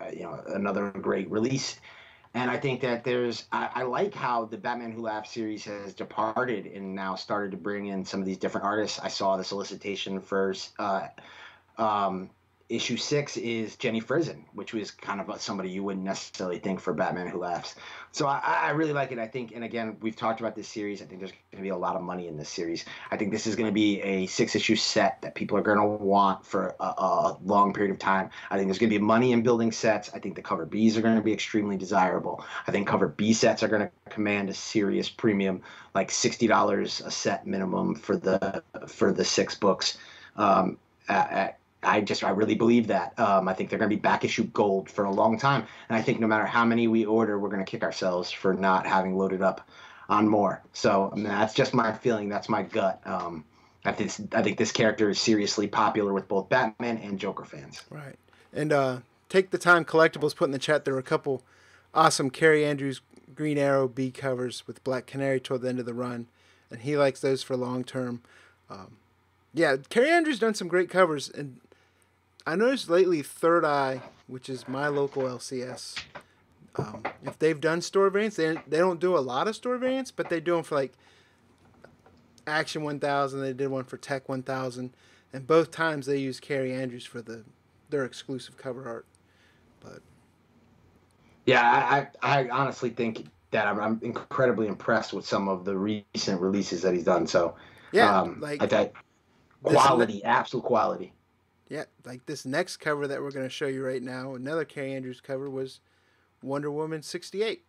Another great release. And I think that I like how the Batman Who Laughs series has departed and now started to bring in some of these different artists. I saw the solicitation for issue 6 is Jenny Frison, which was kind of somebody you wouldn't necessarily think for Batman Who Laughs. So I really like it. I think, and again, we've talked about this series. I think there's going to be a lot of money in this series. I think this is going to be a 6-issue set that people are going to want for a long period of time. I think there's going to be money in building sets. I think the cover Bs are going to be extremely desirable. I think cover B sets are going to command a serious premium, like $60 a set minimum for the 6 books. I really believe that. I think they're going to be back issue gold for a long time. And I think no matter how many we order, we're going to kick ourselves for not having loaded up on more. So that's just my feeling. That's my gut. I think this character is seriously popular with both Batman and Joker fans. Right. And Take the Time Collectibles put in the chat there were a couple awesome Carrie Andrews Green Arrow B covers with Black Canary toward the end of the run. And he likes those for long term. Yeah, Carrie Andrews done some great covers. And I noticed lately Third Eye, which is my local LCS, if they've done store variants, they don't do a lot of store variants, but they do them for like Action 1000. They did one for Tech 1000, and both times they use Carrie Andrews for their exclusive cover art. But yeah, I honestly think that I'm incredibly impressed with some of the recent releases that he's done. So yeah, like that quality, absolute quality. Yeah, like this next cover that we're going to show you right now, another Carrie Andrews cover was Wonder Woman 68.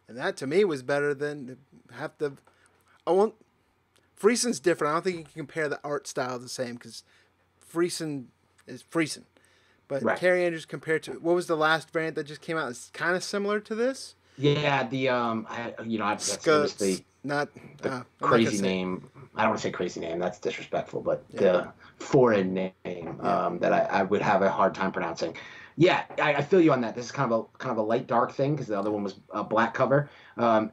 And that to me was better than Frieson's different. I don't think you can compare the art style the same because Friesen is Friesen. But right. Carrie Andrews compared to, what was the last variant that just came out? It's kind of similar to this. Yeah, the crazy name. I don't want to say crazy name. That's disrespectful. But the foreign name that I would have a hard time pronouncing. Yeah, I feel you on that. This is kind of a light dark thing because the other one was a black cover.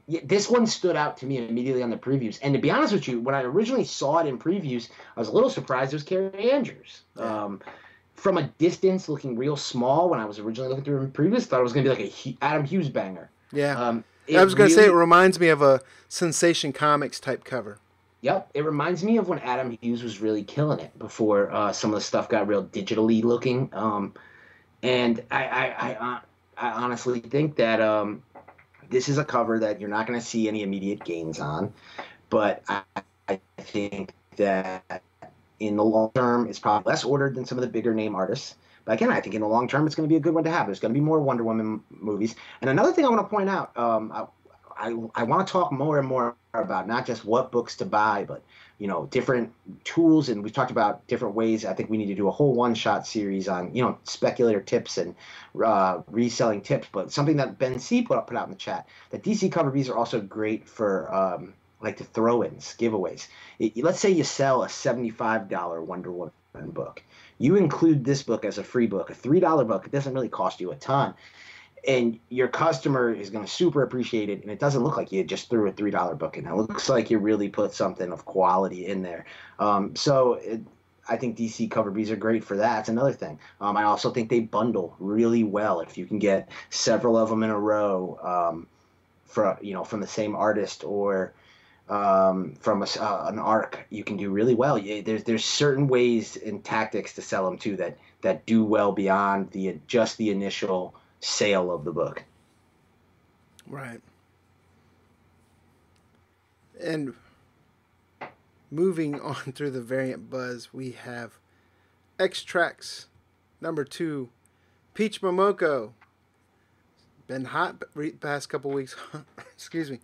This one stood out to me immediately on the previews. And to be honest with you, when I originally saw it in previews, I was a little surprised it was Carrie Andrews. From a distance, looking real small when I was originally looking through in previews, thought it was going to be like a Adam Hughes banger. Yeah. I was going to say it reminds me of a Sensation Comics type cover. Yep. It reminds me of when Adam Hughes was really killing it before some of the stuff got real digitally looking. And I honestly think that this is a cover that you're not going to see any immediate gains on. But I think that in the long term, it's probably less ordered than some of the bigger name artists. But again, I think in the long term, it's going to be a good one to have. There's going to be more Wonder Woman movies. And another thing I want to point out, I want to talk more and more about not just what books to buy, but different tools, and we've talked about different ways. I think we need to do a whole one-shot series on speculator tips and reselling tips. But something that Ben C put out in the chat, that DC cover bees are also great for like the throw-ins, giveaways. Let's say you sell a $75 Wonder Woman book. You include this book as a free book, a $3 book. It doesn't really cost you a ton. And your customer is going to super appreciate it, and it doesn't look like you just threw a $3 book in. It looks like you really put something of quality in there. I think DC cover bees are great for that. That's another thing. I also think they bundle really well. If you can get several of them in a row from the same artist or from an arc, you can do really well. There's certain ways and tactics to sell them too that do well beyond just the initial sale of the book. Right. And moving on through the variant buzz, we have X-Tracks #2, Peach Momoko. Been hot past couple weeks. Excuse me.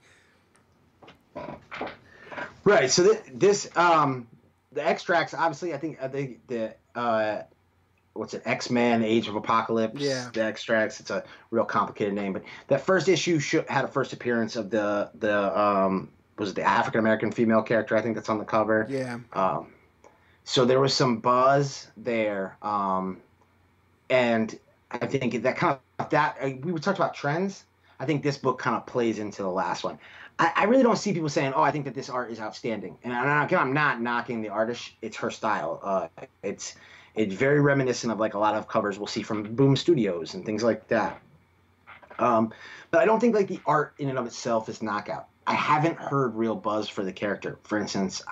Right. So this the X-Tracks, obviously, I think the what's it, X-Men, Age of Apocalypse, yeah. The Extracts. It's a real complicated name, but that first issue had a first appearance of the was it the African-American female character, I think, that's on the cover. Yeah. So there was some buzz there, and I think we were talking about trends. I think this book kind of plays into the last one. I really don't see people saying, "Oh, I think that this art is outstanding," and I'm not knocking the artist. It's her style. It's very reminiscent of like a lot of covers we'll see from Boom Studios and things like that. But I don't think like the art in and of itself is knockout. I haven't heard real buzz for the character. For instance,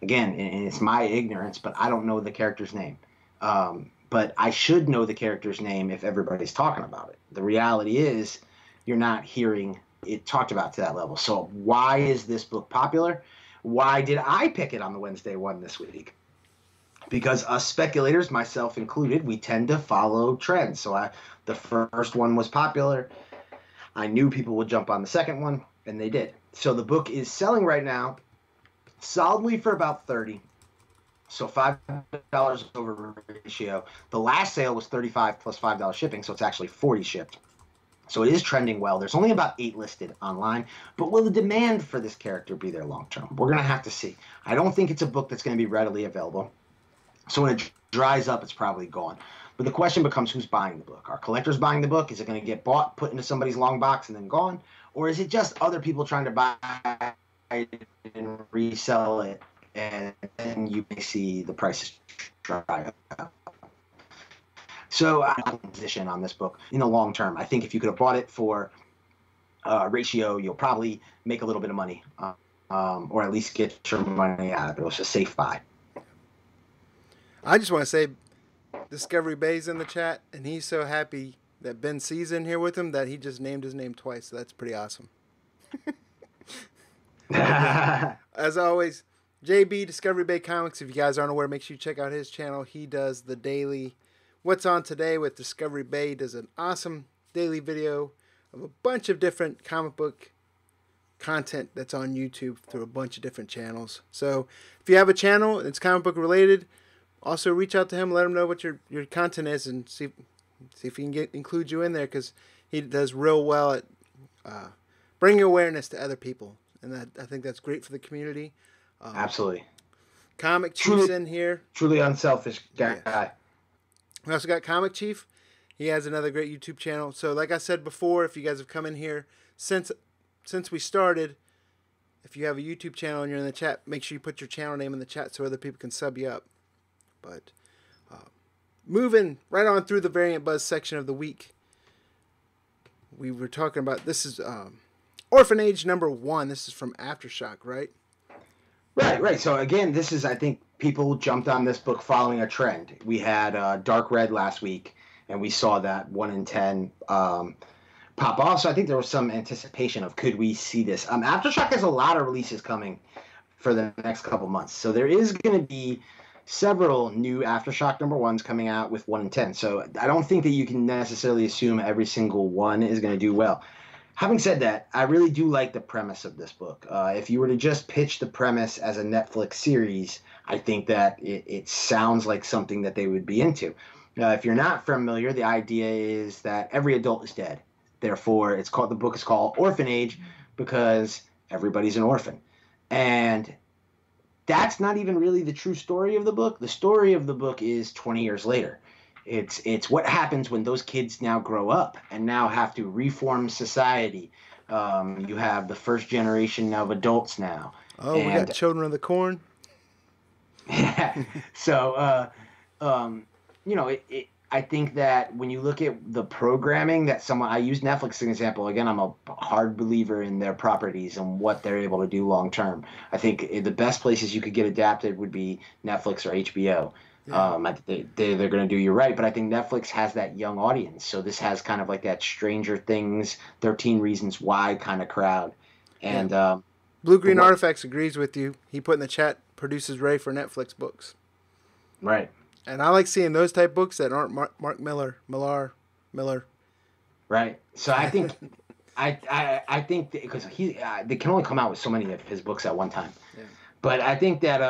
again, and it's my ignorance, but I don't know the character's name. But I should know the character's name if everybody's talking about it. The reality is you're not hearing it talked about to that level. So why is this book popular? Why did I pick it on the Wednesday one this week? Because us speculators, myself included, we tend to follow trends. So the first one was popular. I knew people would jump on the second one, and they did. So the book is selling right now solidly for about $30. So $5 over ratio. The last sale was $35 plus $5 shipping, so it's actually $40 shipped. So it is trending well. There's only about 8 listed online. But will the demand for this character be there long term? We're going to have to see. I don't think it's a book that's going to be readily available. So when it dries up, it's probably gone. But the question becomes, who's buying the book? Are collectors buying the book? Is it going to get bought, put into somebody's long box, and then gone? Or is it just other people trying to buy it and resell it, and then you may see the prices dry up? So I'm in a position on this book in the long term. I think if you could have bought it for ratio, you'll probably make a little bit of money, or at least get your money out of it. It was a safe buy. I just want to say Discovery Bay's in the chat, and he's so happy that Ben C's in here with him that he just named his name twice. So that's pretty awesome. As always, JB, Discovery Bay Comics. If you guys aren't aware, make sure you check out his channel. He does the daily What's On Today with Discovery Bay. He does an awesome daily video of a bunch of different comic book content that's on YouTube through a bunch of different channels. So if you have a channel that's comic book related, also reach out to him, let him know what your content is, and see if he can include you in there, because he does real well at bringing awareness to other people, and I think that's great for the community. Absolutely. Comic Chief's in here. Truly unselfish guy. Yeah. We also got Comic Chief. He has another great YouTube channel. So like I said before, if you guys have come in here since we started, if you have a YouTube channel and you're in the chat, make sure you put your channel name in the chat so other people can sub you up. But moving right on through the Variant Buzz section of the week, we were talking about, this is Orphanage #1. This is from Aftershock, right? Right. So again, this is, I think people jumped on this book following a trend. We had Dark Red last week, and we saw that 1 in 10 pop off. So I think there was some anticipation of, could we see this? Aftershock has a lot of releases coming for the next couple months. So there is going to be several new Aftershock #1s coming out with 1 in 10. So I don't think that you can necessarily assume every single one is going to do well. Having said that, I really do like the premise of this book. If you were to just pitch the premise as a Netflix series, I think that it sounds like something that they would be into. If you're not familiar, the idea is that every adult is dead. Therefore, the book is called Orphanage because everybody's an orphan. And that's not even really the true story of the book. The story of the book is 20 years later. It's what happens when those kids now grow up and now have to reform society. You have the first generation of adults now. Oh, we got Children of the Corn. Yeah. So, I think that when you look at the programming I use Netflix as an example. Again, I'm a hard believer in their properties and what they're able to do long term. I think the best places you could get adapted would be Netflix or HBO. Yeah. They're going to do you right, but I think Netflix has that young audience. So this has kind of like that Stranger Things, 13 Reasons Why kind of crowd. And Blue Green Artifacts agrees with you. He put in the chat, produces Ray for Netflix books. Right. And I like seeing those type books that aren't Mark Millar. Right. So I think I think because they can only come out with so many of his books at one time. Yeah. But I think that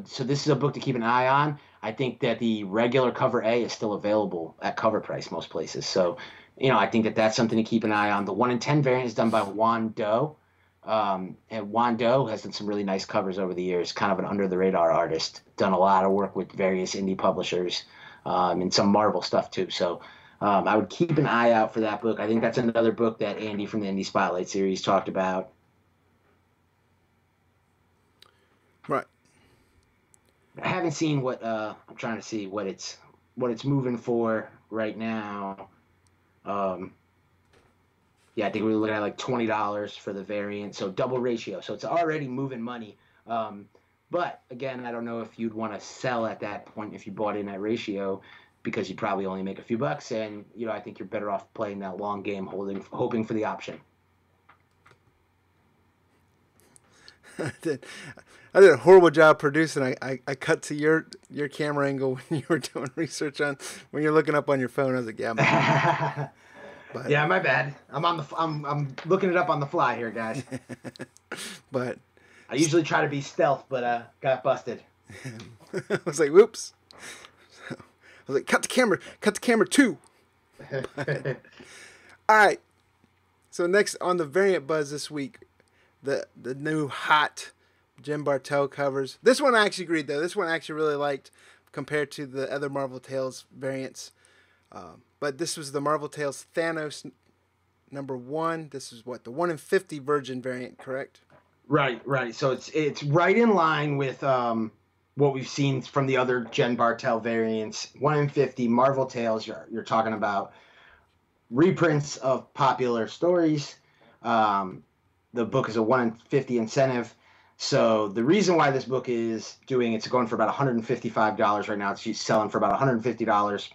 so this is a book to keep an eye on. I think that the regular cover A is still available at cover price most places. So, I think that that's something to keep an eye on. The 1 in 10 variant is done by Juan Doe. And Juan Doe has done some really nice covers over the years, kind of an under-the-radar artist, done a lot of work with various indie publishers and some Marvel stuff too. So I would keep an eye out for that book. I think that's another book that Andy from the Indie Spotlight series talked about. Right. I haven't seen what I'm trying to see what it's moving for right now. Yeah, I think we were looking at like $20 for the variant, so double ratio. So it's already moving money. But again, I don't know if you'd want to sell at that point if you bought in at ratio, because you'd probably only make a few bucks. And I think you're better off playing that long game, hoping for the option. I did a horrible job producing. I cut to your camera angle when you were doing research when you're looking up on your phone. I was like, yeah. But, yeah, my bad. I'm looking it up on the fly here, guys. But I usually try to be stealth, but got busted. I was like, whoops. I was like, cut the camera too. All right. So next on the variant buzz this week, the new hot Jim Bartel covers. This one I actually agreed though. This one I actually really liked compared to the other Marvel Tales variants. But this was the Marvel Tales Thanos #1. This is the 1 in 50 Virgin variant, correct? Right. So it's right in line with what we've seen from the other Jen Bartel variants. 1 in 50 Marvel Tales. You're talking about reprints of popular stories. The book is a 1 in 50 incentive. So the reason why this book is it's going for about $155 right now. It's selling for about $150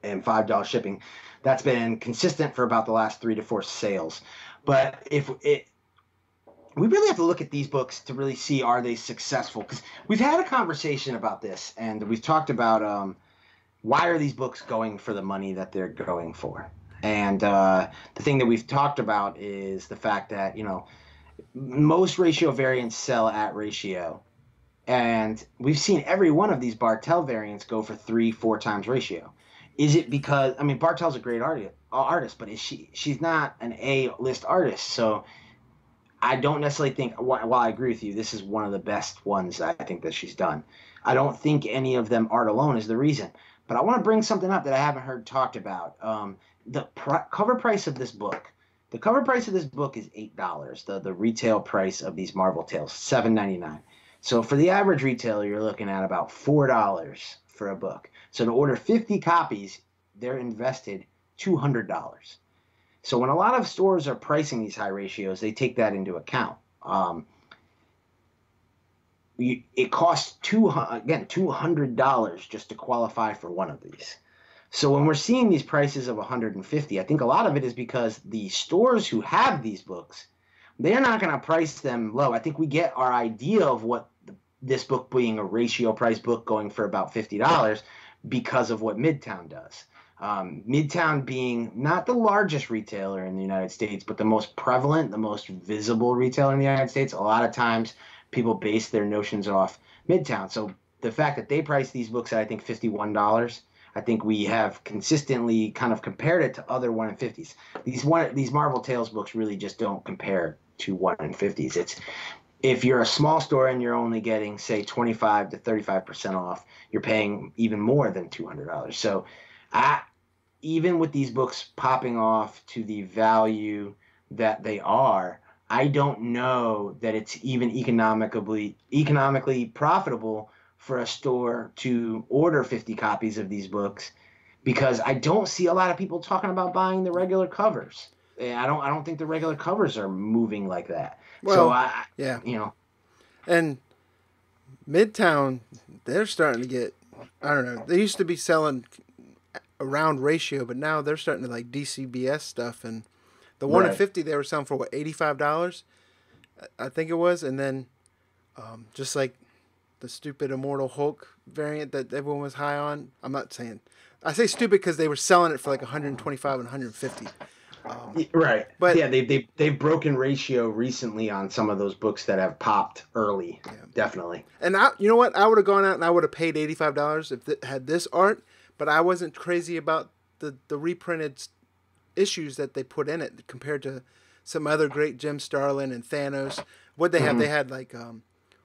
and $5 shipping. That's been consistent for about the last 3 to 4 sales. But we really have to look at these books to really see, are they successful? Because we've had a conversation about this, and we've talked about why are these books going for the money that they're going for? And the thing that we've talked about is the fact that, most ratio variants sell at ratio. And we've seen every one of these Bartel variants go for 3-4 times ratio. Is it because, Bartel's a great artist, but she's not an A-list artist. So I don't necessarily think, while I agree with you, this is one of the best ones I think that she's done. I don't think any of them, art alone, is the reason. But I want to bring something up that I haven't heard talked about. The cover price of this book. The cover price of this book is $8. The retail price of these Marvel Tales, $7.99. So for the average retailer, you're looking at about $4 for a book. So to order 50 copies, they're invested $200. So when a lot of stores are pricing these high ratios, they take that into account. It costs $200 just to qualify for one of these. So when we're seeing these prices of $150, I think a lot of it is because the stores who have these books, they're not going to price them low. I think we get our idea of what this book being a ratio price book going for about $50 because of what Midtown does. Midtown being not the largest retailer in the United States, but the most prevalent, the most visible retailer in the United States, a lot of times people base their notions off Midtown. So the fact that they price these books at, I think, $51, I think we have consistently kind of compared it to other 1 in 50s. These Marvel Tales books really just don't compare to 1 in 50s. It's if you're a small store and you're only getting, say, 25 to 35% off, you're paying even more than $200. So even with these books popping off to the value that they are, I don't know that it's even economically profitable for a store to order 50 copies of these books, because I don't see a lot of people talking about buying the regular covers. I don't think the regular covers are moving like that. Well, so yeah, you know, and Midtown, they're starting to get, I don't know, they used to be selling around ratio, but now they're starting to like DCBS stuff, and the 1 in 50 they were selling for what, $85, I think it was, and then just like the stupid Immortal Hulk variant that everyone was high on. I'm not saying, I say stupid because they were selling it for like 125 and 150. Right, but yeah, they've broken ratio recently on some of those books that have popped early. Yeah. Definitely. And you know what? I would have gone out and I would have paid $85 if it had this art, but I wasn't crazy about the reprinted issues that they put in it compared to some other great Jim Starlin and Thanos. What they have, they had like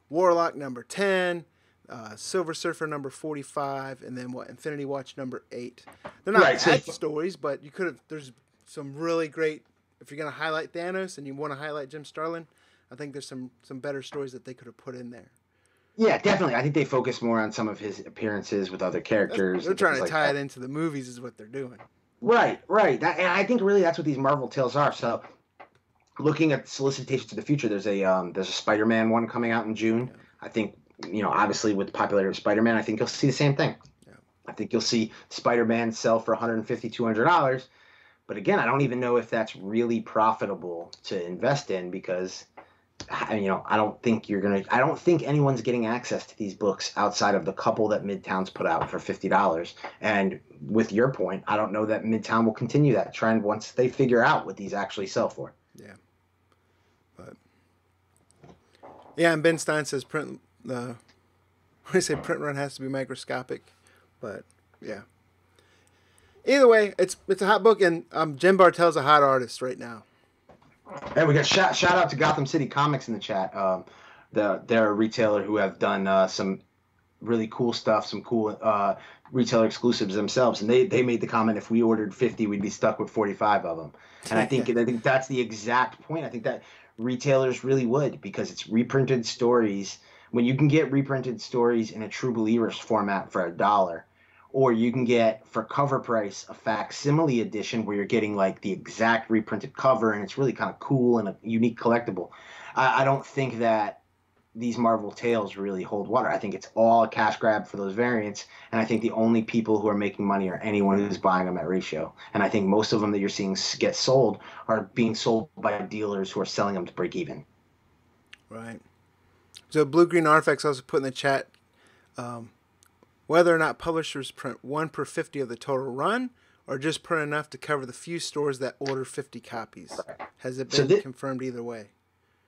Warlock number 10, Silver Surfer number 45, and then Infinity Watch number 8. They're not bad stories, but you could have. There's some really great. If you're gonna highlight Thanos and you want to highlight Jim Starlin, I think there's some better stories that they could have put in there. Yeah, definitely. I think they focus more on some of his appearances with other characters. They're trying to tie it into the movies, is what they're doing. Right. And I think really that's what these Marvel Tales are. So, looking at solicitations to the future, there's a Spider-Man one coming out in June. Yeah. I think, obviously with the popularity of Spider-Man, I think you'll see the same thing. Yeah. I think you'll see Spider-Man sell for $150, $200. But again, I don't even know if that's really profitable to invest in, because I don't think anyone's getting access to these books outside of the couple that Midtown's put out for $50. And with your point, I don't know that Midtown will continue that trend once they figure out what these actually sell for. Yeah. But yeah, and Ben Stein says print run has to be microscopic, but yeah. Either way, it's a hot book, and Jim Bartel's a hot artist right now. And we got shout out to Gotham City Comics in the chat. They're a retailer who have done some really cool stuff, some cool retailer exclusives themselves. And they made the comment, if we ordered 50, we'd be stuck with 45 of them. And I think that's the exact point. I think that retailers really would, because it's reprinted stories. When you can get reprinted stories in a True Believers format for $1, or you can get, for cover price, a facsimile edition where you're getting like the exact reprinted cover, and it's really kind of cool and a unique collectible. I don't think that these Marvel Tales really hold water. I think it's all a cash grab for those variants, and I think the only people who are making money are anyone who's buying them at ratio. And I think most of them that you're seeing get sold are being sold by dealers who are selling them to break even. Right. So Blue Green Artifacts also put in the chat, whether or not publishers print 1 per 50 of the total run, or just print enough to cover the few stores that order 50 copies. Has it been confirmed either way?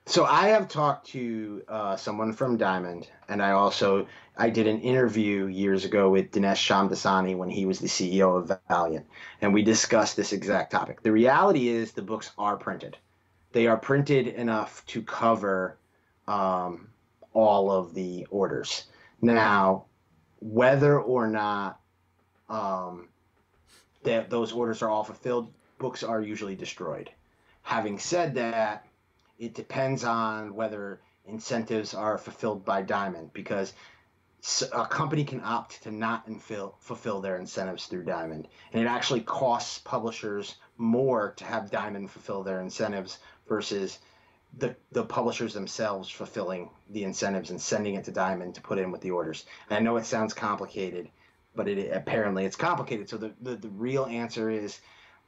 So I have talked to someone from Diamond, and I did an interview years ago with Dinesh Shamdasani when he was the CEO of Valiant, and we discussed this exact topic. The reality is the books are printed. They are printed enough to cover all of the orders. Now, whether or not that those orders are all fulfilled, books are usually destroyed. Having said that, it depends on whether incentives are fulfilled by Diamond, because a company can opt to not fulfill their incentives through Diamond, and it actually costs publishers more to have Diamond fulfill their incentives versus the publishers themselves fulfilling the incentives and sending it to Diamond to put in with the orders. And I know it sounds complicated, but apparently it's complicated. So the real answer is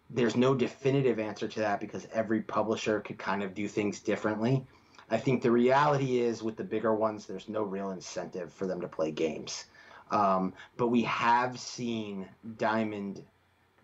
there's no definitive answer to that, because every publisher could kind of do things differently. I think the reality is with the bigger ones, there's no real incentive for them to play games. But we have seen Diamond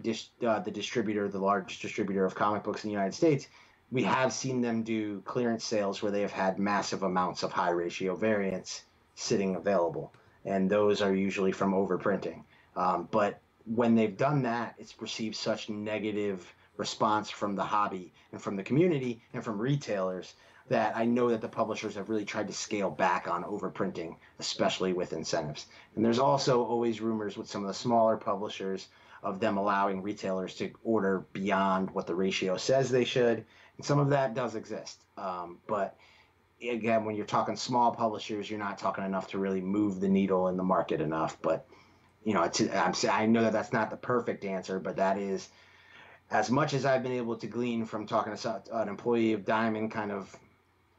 the distributor, the largest distributor of comic books in the United States, we have seen them do clearance sales where they have had massive amounts of high ratio variants sitting available, and those are usually from overprinting. But when they've done that, it's received such negative response from the hobby and from the community and from retailers that I know that the publishers have really tried to scale back on overprinting, especially with incentives. And there's also always rumors with some of the smaller publishers of them allowing retailers to order beyond what the ratio says they should. And some of that does exist. But again, when you're talking small publishers, you're not talking enough to really move the needle in the market enough. But, you know, I know that that's not the perfect answer, but that is, as much as I've been able to glean from talking to an employee of Diamond kind of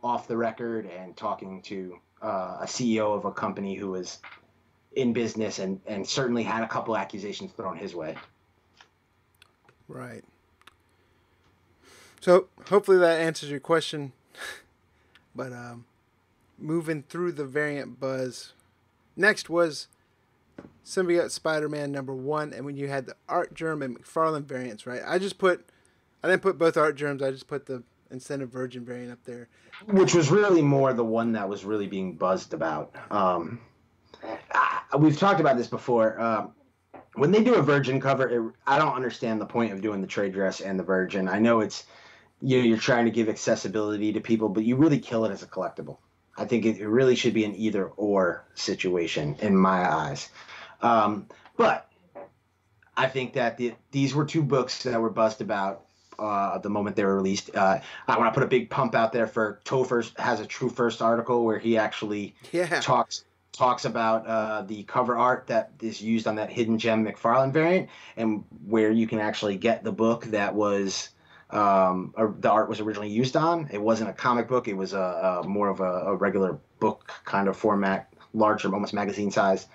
off the record and talking to a CEO of a company who was in business and certainly had a couple accusations thrown his way. Right. So hopefully that answers your question. But moving through the variant buzz, next was Symbiote Spider-Man #1, and when you had the Art Germ and McFarlane variants, right? I didn't put both Art Germs. I just put the Incentive Virgin variant up there, which was really more the one that was really being buzzed about. We've talked about this before. When they do a Virgin cover, I don't understand the point of doing the trade dress and the Virgin. I know it's, you know, you're trying to give accessibility to people, but you really kill it as a collectible. I think it really should be an either or situation in my eyes. But I think that these were two books that were buzzed about the moment they were released. I want to put a big pump out there for Topher has a True First article where he actually talks about the cover art that is used on that Hidden Gem McFarlane variant, and where you can actually get the book that was the art was originally used on. It wasn't a comic book. It was more of a regular book kind of format, larger, almost magazine size,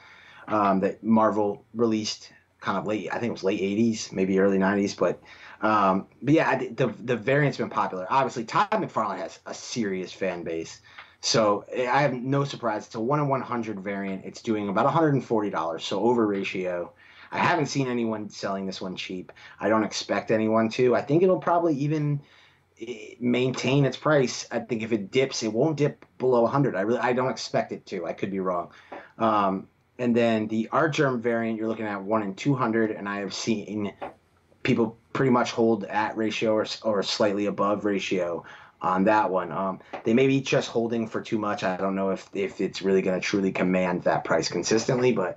that Marvel released kind of late, I think it was late 80s, maybe early 90s. But yeah, the variant's been popular. Obviously, Todd McFarlane has a serious fan base. So I have no surprise. It's a 1 in 100 variant. It's doing about $140, so over ratio. I haven't seen anyone selling this one cheap. I don't expect anyone to. I think it'll probably even maintain its price. I think if it dips, it won't dip below 100. I don't expect it to. I could be wrong. And then the Art Germ variant, you're looking at 1 in 200, and I have seen people pretty much hold at ratio or slightly above ratio on that one. They may be just holding for too much. I don't know if it's really going to truly command that price consistently, but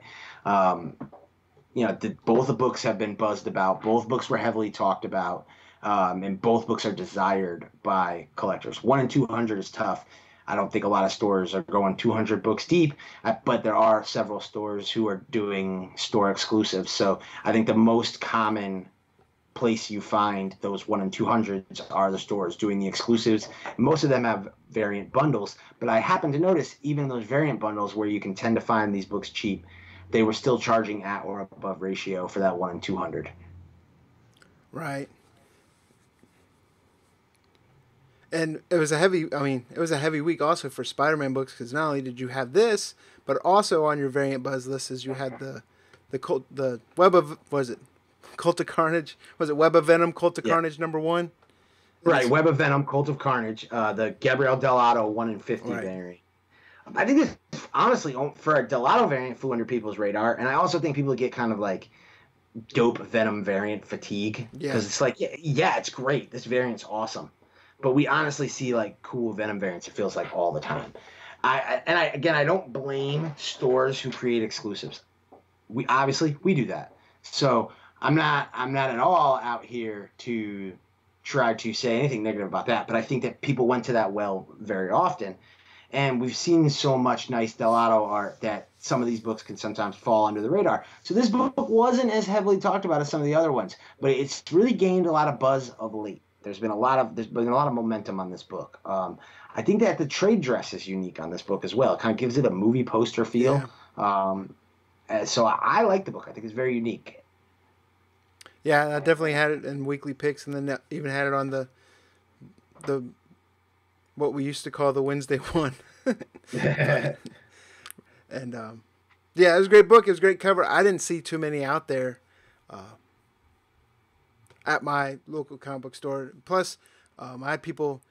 you know, both the books have been buzzed about. Both books were heavily talked about, and both books are desired by collectors. 1 in 200 is tough. I don't think a lot of stores are going 200 books deep, but there are several stores who are doing store exclusives. So I think the most common place you find those 1 in 200s are the stores doing the exclusives. Most of them have variant bundles, but I happen to notice even those variant bundles where you can tend to find these books cheap, they were still charging at or above ratio for that 1 in 200. Right. And it was a heavy week also for Spider-Man books, because not only did you have this, but also on your variant buzz list is you had the Web of, Cult of Carnage? Was it Web of Venom, Cult of Carnage #1? Right, Web of Venom, Cult of Carnage, the Gabriel Dell'Otto 1 in 50 variant. I think this, honestly, for a Dell'Otto variant, flew under people's radar, and I also think people get kind of like dope Venom variant fatigue, because it's like, yeah, it's great, this variant's awesome, but we honestly see like cool Venom variants, it feels like, all the time. I don't blame stores who create exclusives. We do that. So I'm not at all out here to try to say anything negative about that, but I think that people went to that well very often, and we've seen so much nice Dell'Otto art that some of these books can sometimes fall under the radar. So this book wasn't as heavily talked about as some of the other ones, but it's really gained a lot of buzz of late. There's been a lot of momentum on this book. I think that the trade dress is unique on this book as well. It kind of gives it a movie poster feel. So I like the book. I think it's very unique. Yeah, I definitely had it in weekly picks, and then even had it on the what we used to call the Wednesday one. And yeah, it was a great book. It was a great cover. I didn't see too many out there at my local comic book store. Plus, I had people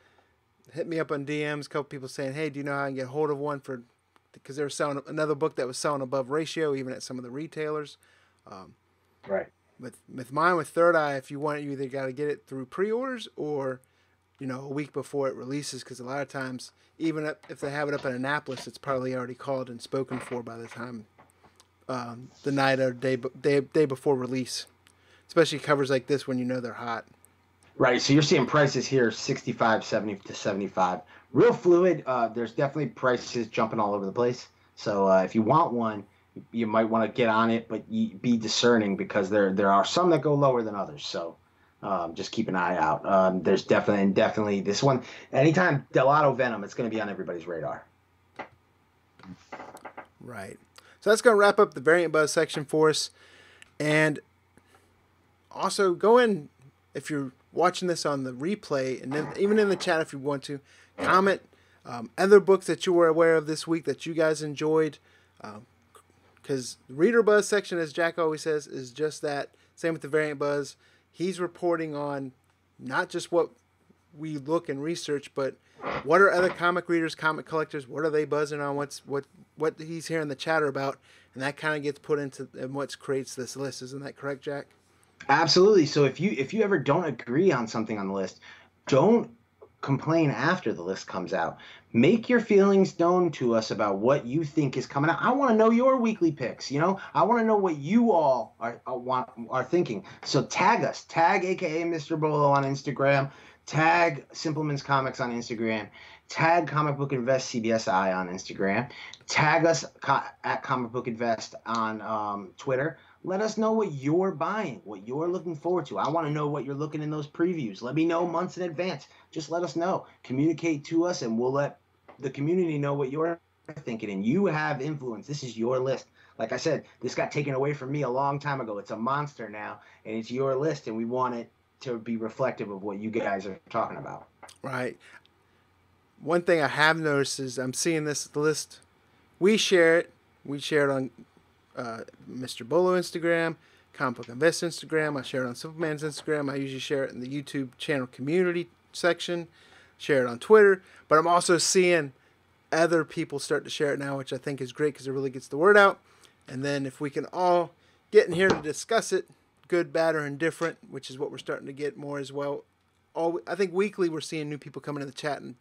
hit me up on DMs. A couple people saying, "Hey, do you know how I can get hold of one for?" Because they were selling another book that was selling above ratio, even at some of the retailers. Right. With mine, with Third Eye, if you want it, you either got to get it through pre-orders or, a week before it releases. Because a lot of times, even if they have it up in Annapolis, it's probably already called and spoken for by the time the night or day before release. Especially covers like this when you know they're hot. Right, so you're seeing prices here 65, 70 to 75. Real fluid. There's definitely prices jumping all over the place. So if you want one, you might want to get on it, but be discerning because there are some that go lower than others. So just keep an eye out. There's definitely this one. Anytime Delato Venom, it's going to be on everybody's radar. Right. So that's going to wrap up the Variant Buzz section for us. And also go in, if you're watching this on the replay, and then even in the chat if you want to, comment other books that you were aware of this week that you guys enjoyed. Because the Reader Buzz section, as Jack always says, is just that. Same with the Variant Buzz. He's reporting on not just what we look and research, but what are other comic readers, comic collectors, what are they buzzing on, what he's hearing the chatter about, and that kind of gets put into what creates this list. Isn't that correct, Jack? Absolutely. So if you ever don't agree on something on the list, don't complain after the list comes out. Make your feelings known to us about what you think is coming out. I want to know your weekly picks. I want to know what you all are thinking. So tag us. Tag AKA Mr. Bolo on Instagram. Tag Simpleman's Comics on Instagram. Tag Comic Book Invest CBSI on Instagram. Tag us at Comic Book Invest on Twitter. Let us know what you're buying, what you're looking forward to. I want to know what you're looking in those previews. Let me know months in advance. Just let us know. Communicate to us, and we'll let the community know what you're thinking. And you have influence. This is your list. Like I said, this got taken away from me a long time ago. It's a monster now, and it's your list, and we want it to be reflective of what you guys are talking about. Right. One thing I have noticed is I'm seeing the list. We share it. We share it on Mr. Bolo Instagram, Comic Book Invest Instagram. I share it on Simpleman's Instagram. I usually share it in the YouTube channel community section. Share it on Twitter. But I'm also seeing other people start to share it now, which I think is great because it really gets the word out. And then if we can all get in here to discuss it, good, bad, or indifferent, which is what we're starting to get more as well. I think weekly we're seeing new people coming in the chat, and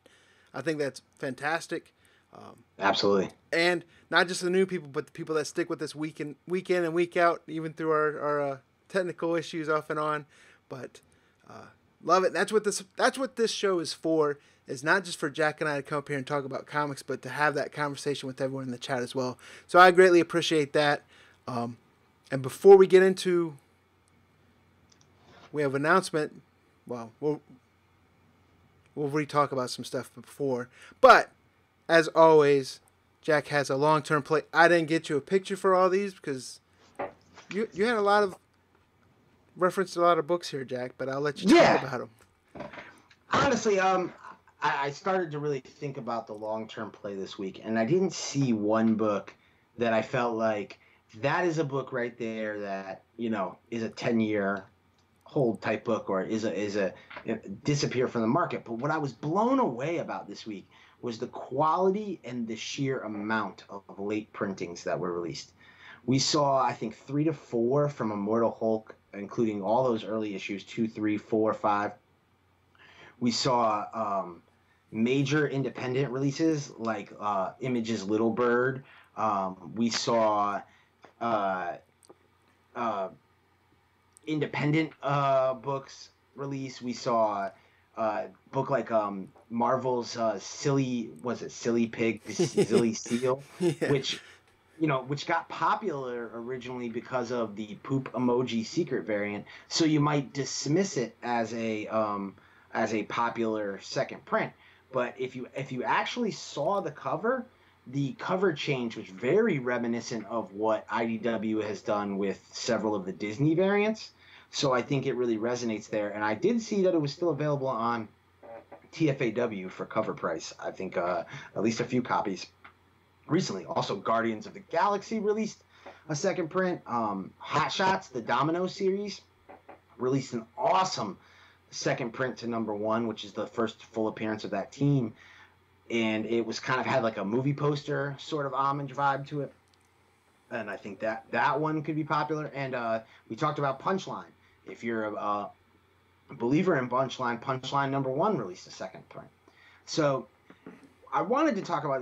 I think that's fantastic. Absolutely. And not just the new people, but the people that stick with us week in and week out, even through our technical issues off and on. But love it. That's what this show is for. It's not just for Jack and I to come up here and talk about comics, but to have that conversation with everyone in the chat as well. So I greatly appreciate that. And before we get into, we have an announcement. Well, we'll re-talk about some stuff before, but as always, Jack has a long-term play. I didn't get you a picture for all these because you had a lot of reference to a lot of books here, Jack. But I'll let you talk about them. Honestly, I started to really think about the long-term play this week, and I didn't see one book that I felt like that is a book right there that is a 10-year hold type book or is a disappear from the market. But what I was blown away about this week was the quality and the sheer amount of late printings that were released. We saw, I think, 3 to 4 from Immortal Hulk, including all those early issues, 2, 3, 4, 5. We saw major independent releases like Image's Little Bird. We saw independent books release. We saw book like Marvel's Silly Pig, Silly Seal, Yeah. which got popular originally because of the poop emoji secret variant. So you might dismiss it as a popular second print, but if you actually saw the cover change was very reminiscent of what IDW has done with several of the Disney variants. So I think it really resonates there. And I did see that it was still available on TFAW for cover price. I think at least a few copies recently. Also, Guardians of the Galaxy released a second print. Hot Shots, the Domino series, released an awesome second print to #1, which is the first full appearance of that team. And it was kind of had like a movie poster sort of homage vibe to it. And I think that one could be popular. And we talked about Punchline. If you're a believer in Punchline, Punchline #1 released a second print. So I wanted to talk about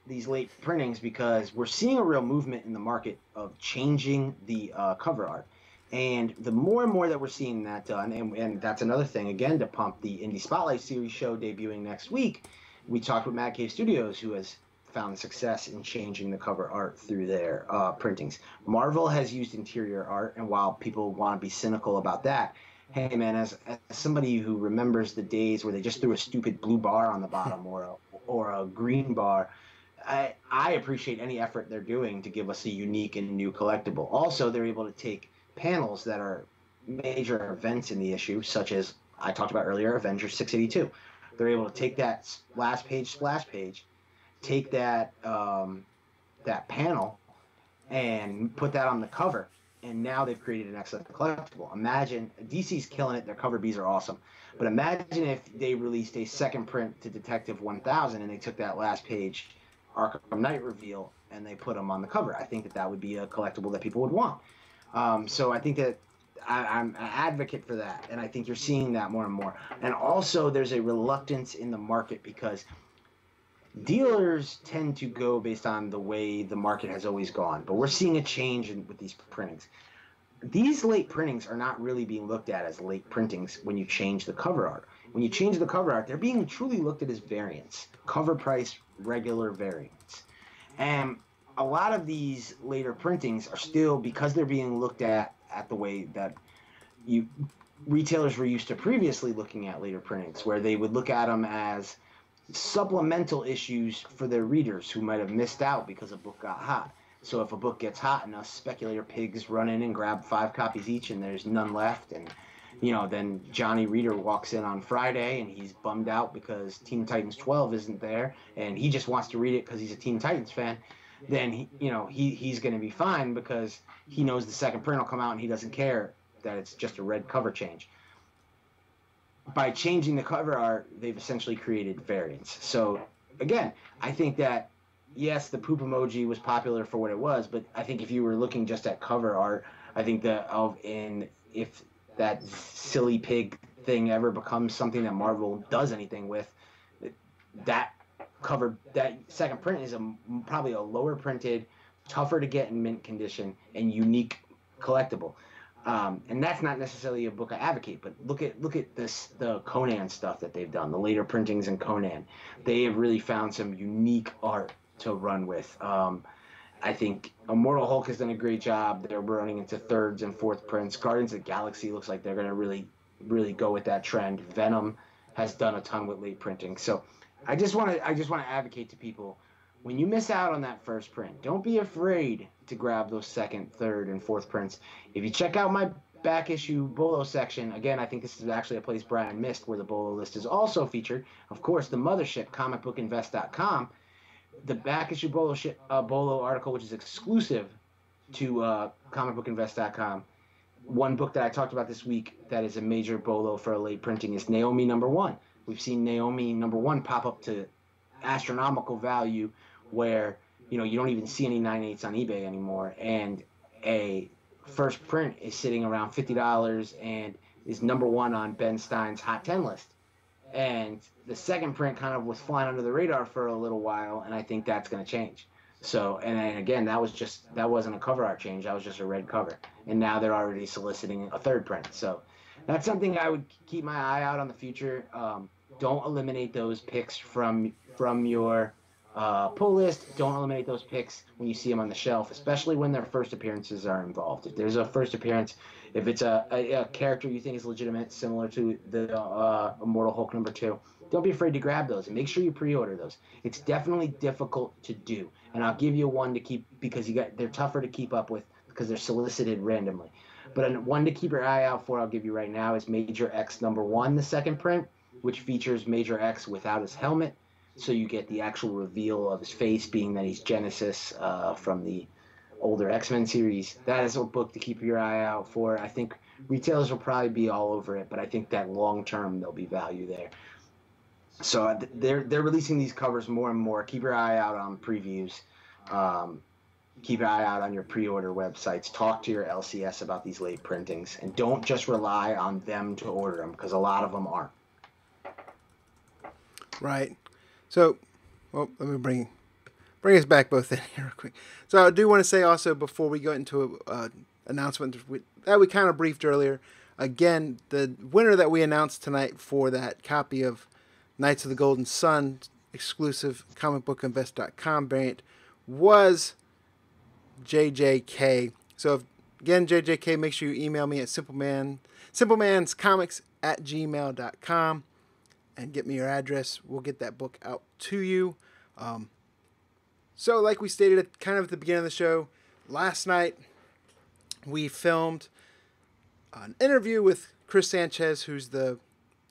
these late printings because we're seeing a real movement in the market of changing the cover art. And the more and more that we're seeing that done, and that's another thing, again, to pump the Indie Spotlight Series show debuting next week, we talked with Mad Cave Studios, who has found success in changing the cover art through their printings. Marvel has used interior art, and while people want to be cynical about that, hey man, as somebody who remembers the days where they just threw a stupid blue bar on the bottom or a green bar, I appreciate any effort they're doing to give us a unique and new collectible. Also, they're able to take panels that are major events in the issue, such as I talked about earlier, Avengers 682. They're able to take that splash page, take that that panel, and put that on the cover. And now they've created an excellent collectible. Imagine, DC's killing it. Their cover Bs are awesome. But imagine if they released a second print to Detective 1000 and they took that last page Arkham Knight reveal and they put them on the cover. I think that would be a collectible that people would want. So I think that I'm an advocate for that, and I think you're seeing that more and more. And also there's a reluctance in the market because dealers tend to go based on the way the market has always gone, but we're seeing a change with these printings. These late printings are not really being looked at as late printings when you change the cover art. When you change the cover art, they're being truly looked at as variants. Cover price, regular variants. And a lot of these later printings are still, because they're being looked at the way that retailers were used to previously looking at later printings, where they would look at them as supplemental issues for their readers who might have missed out because a book got hot. So if a book gets hot and us speculator pigs run in and grab 5 copies each and there's none left, and then Johnny Reader walks in on Friday and he's bummed out because Teen Titans 12 isn't there and he just wants to read it because he's a Teen Titans fan, then he's going to be fine because he knows the second print will come out and he doesn't care that it's just a red cover change. By changing the cover art, they've essentially created variants. So again, I think that yes, the poop emoji was popular for what it was, but I think if you were looking just at cover art, I think that if that silly pig thing ever becomes something that Marvel does anything with, that second print is probably a lower printed, tougher to get in mint condition, and unique collectible. And that's not necessarily a book I advocate, but look at the Conan stuff that they've done, the later printings in Conan. They have really found some unique art to run with. I think Immortal Hulk has done a great job. They're running into thirds and fourth prints. Guardians of the Galaxy looks like they're going to really, really go with that trend. Venom has done a ton with late printing. So I just want to advocate to people, when you miss out on that first print, don't be afraid to grab those second, third, and fourth prints. If you check out my back issue Bolo section, again, I think this is actually a place Brian missed where the Bolo list is also featured. Of course, the mothership, comicbookinvest.com. The back issue Bolo article, which is exclusive to comicbookinvest.com. One book that I talked about this week that is a major Bolo for a late printing is Naomi #1. We've seen Naomi #1 pop up to astronomical value where you don't even see any 9/8 on eBay anymore, and a first print is sitting around $50 and is #1 on Ben Stein's Hot 10 list. And the second print kind of was flying under the radar for a little while, and I think that's going to change. So, and again, that wasn't a cover art change, that was just a red cover. And now they're already soliciting a third print. So that's something I would keep my eye out on the future. Don't eliminate those picks from your pull list. Don't eliminate those picks when you see them on the shelf, especially when their first appearances are involved. If there's a first appearance, if it's a character you think is legitimate, similar to the Immortal Hulk #2, don't be afraid to grab those and make sure you pre-order those. It's definitely difficult to do, and I'll give you one to keep because they're tougher to keep up with because they're solicited randomly. But one to keep your eye out for, I'll give you right now, is Major X #1, the second print, which features Major X without his helmet. So you get the actual reveal of his face, being that he's Genesis from the older X-Men series. That is a book to keep your eye out for. I think Retailers will probably be all over it, but I think that long term there'll be value there. So they're releasing these covers more and more. Keep your eye out on previews. Keep your eye out on your pre-order websites. Talk to your LCS about these late printings, and don't just rely on them to order them, because a lot of them aren't. Right. So, well, let me bring us back both in here real quick. So I do want to say also, before we go into announcement that we kind of briefed earlier, again, the winner that we announced tonight for that copy of Knights of the Golden Sun exclusive comicbookinvest.com variant was JJK. So again, JJK, make sure you email me at simplemanscomics@gmail.com and get me your address. We'll get that book out to you. So like we stated at kind of at the beginning of the show, last night we filmed an interview with Chris Sanchez, who's the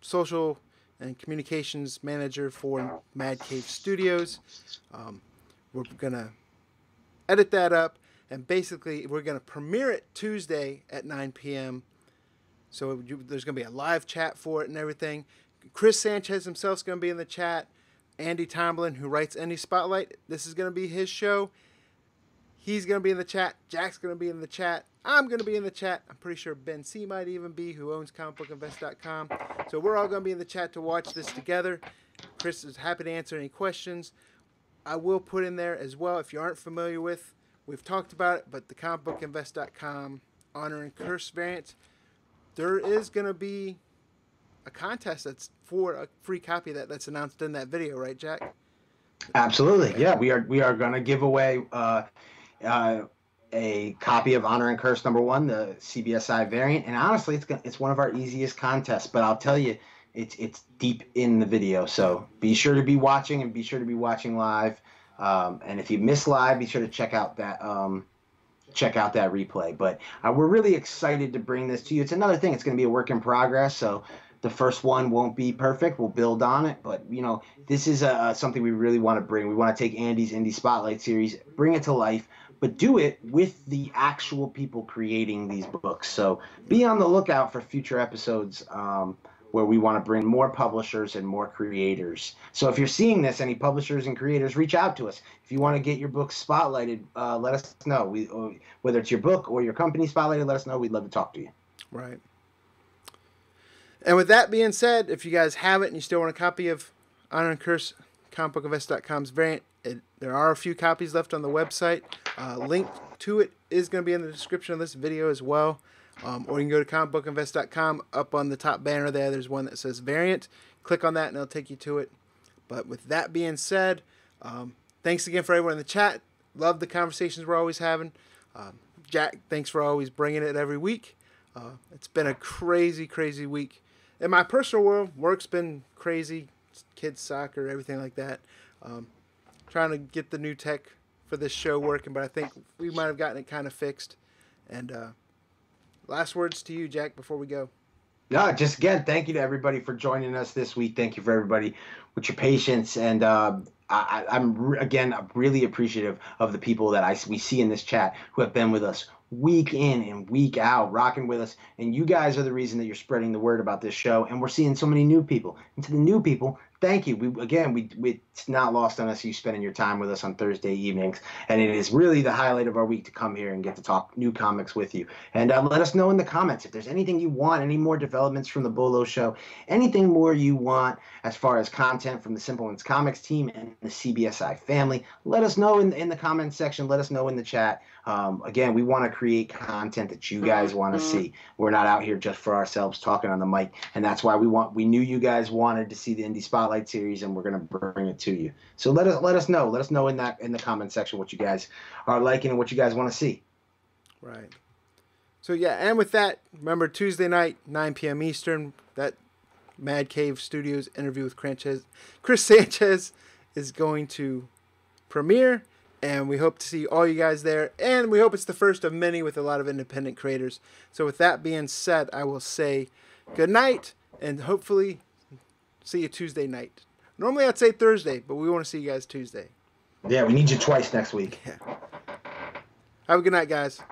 social and communications manager for Mad Cave Studios. We're going to edit that up, and basically we're going to premiere it Tuesday at 9 p.m. So there's going to be a live chat for it and everything. Chris Sanchez himself is going to be in the chat. Andy Tomlin, who writes Indie Spotlight, this is going to be his show. He's going to be in the chat. Jack's going to be in the chat. I'm going to be in the chat. I'm pretty sure Ben C might even be, who owns comicbookinvest.com. So we're all going to be in the chat to watch this together. Chris is happy to answer any questions. I will put in there as well, if you aren't familiar with, we've talked about it, but the comicbookinvest.com Honor and Curse variant, there is going to be a contest that's for a free copy that's announced in that video, right, Jack? Absolutely, yeah. We are going to give away a copy of Honor and Curse #1, the CBSI variant, and honestly, it's one of our easiest contests. But I'll tell you, it's deep in the video, so be sure to be watching, and be sure to be watching live. And if you miss live, be sure to check out that replay. But we're really excited to bring this to you. It's another thing. It's going to be a work in progress, so the first one won't be perfect. We'll build on it. But, this is something we really want to bring. We want to take Andy's Indie Spotlight series, bring it to life, but do it with the actual people creating these books. So be on the lookout for future episodes where we want to bring more publishers and more creators. So if you're seeing this, any publishers and creators, reach out to us. If you want to get your book spotlighted, let us know. Whether it's your book or your company spotlighted, let us know. We'd love to talk to you. Right. And with that being said, if you guys have it and you still want a copy of Honor and Curse, comicbookinvest.com's variant, there are a few copies left on the website. Link to it is going to be in the description of this video as well. Or you can go to comicbookinvest.com. Up on the top banner there's one that says variant. Click on that and it'll take you to it. But with that being said, thanks again for everyone in the chat. Love the conversations we're always having. Jack, thanks for always bringing it every week. It's been a crazy, crazy week. In my personal world, work's been crazy. Kids, soccer, everything like that. Trying to get the new tech for this show working, but I think we might have gotten it kind of fixed. And last words to you, Jack, before we go. No, just again, thank you to everybody for joining us this week. Thank you for everybody with your patience. And I'm really appreciative of the people that we see in this chat who have been with us week in and week out, rocking with us. And you guys are the reason that you're spreading the word about this show. And we're seeing so many new people. And to the new people, thank you. It's not lost on us you spending your time with us on Thursday evenings. And it is really the highlight of our week to come here and get to talk new comics with you. And let us know in the comments if there's anything you want, any more developments from the Bolo show, anything more you want as far as content from the Simpleman's Comics team and the CBSI family. Let us know in the comments section. Let us know in the chat. Again, we want to create content that you guys want to see. We're not out here just for ourselves talking on the mic, and that's why we knew you guys wanted to see the Indie Spotlight series, and we're going to bring it to you. So let us know. Let us know in the comment section what you guys are liking and what you guys want to see. Right. So yeah, and with that, remember Tuesday night, 9 p.m. Eastern, that Mad Cave Studios interview with Chris Sanchez is going to premiere. And we hope to see all you guys there. And we hope it's the first of many with a lot of independent creators. So with that being said, I will say good night. And hopefully see you Tuesday night. Normally I'd say Thursday, but we want to see you guys Tuesday. Yeah, we need you twice next week. Yeah. Have a good night, guys.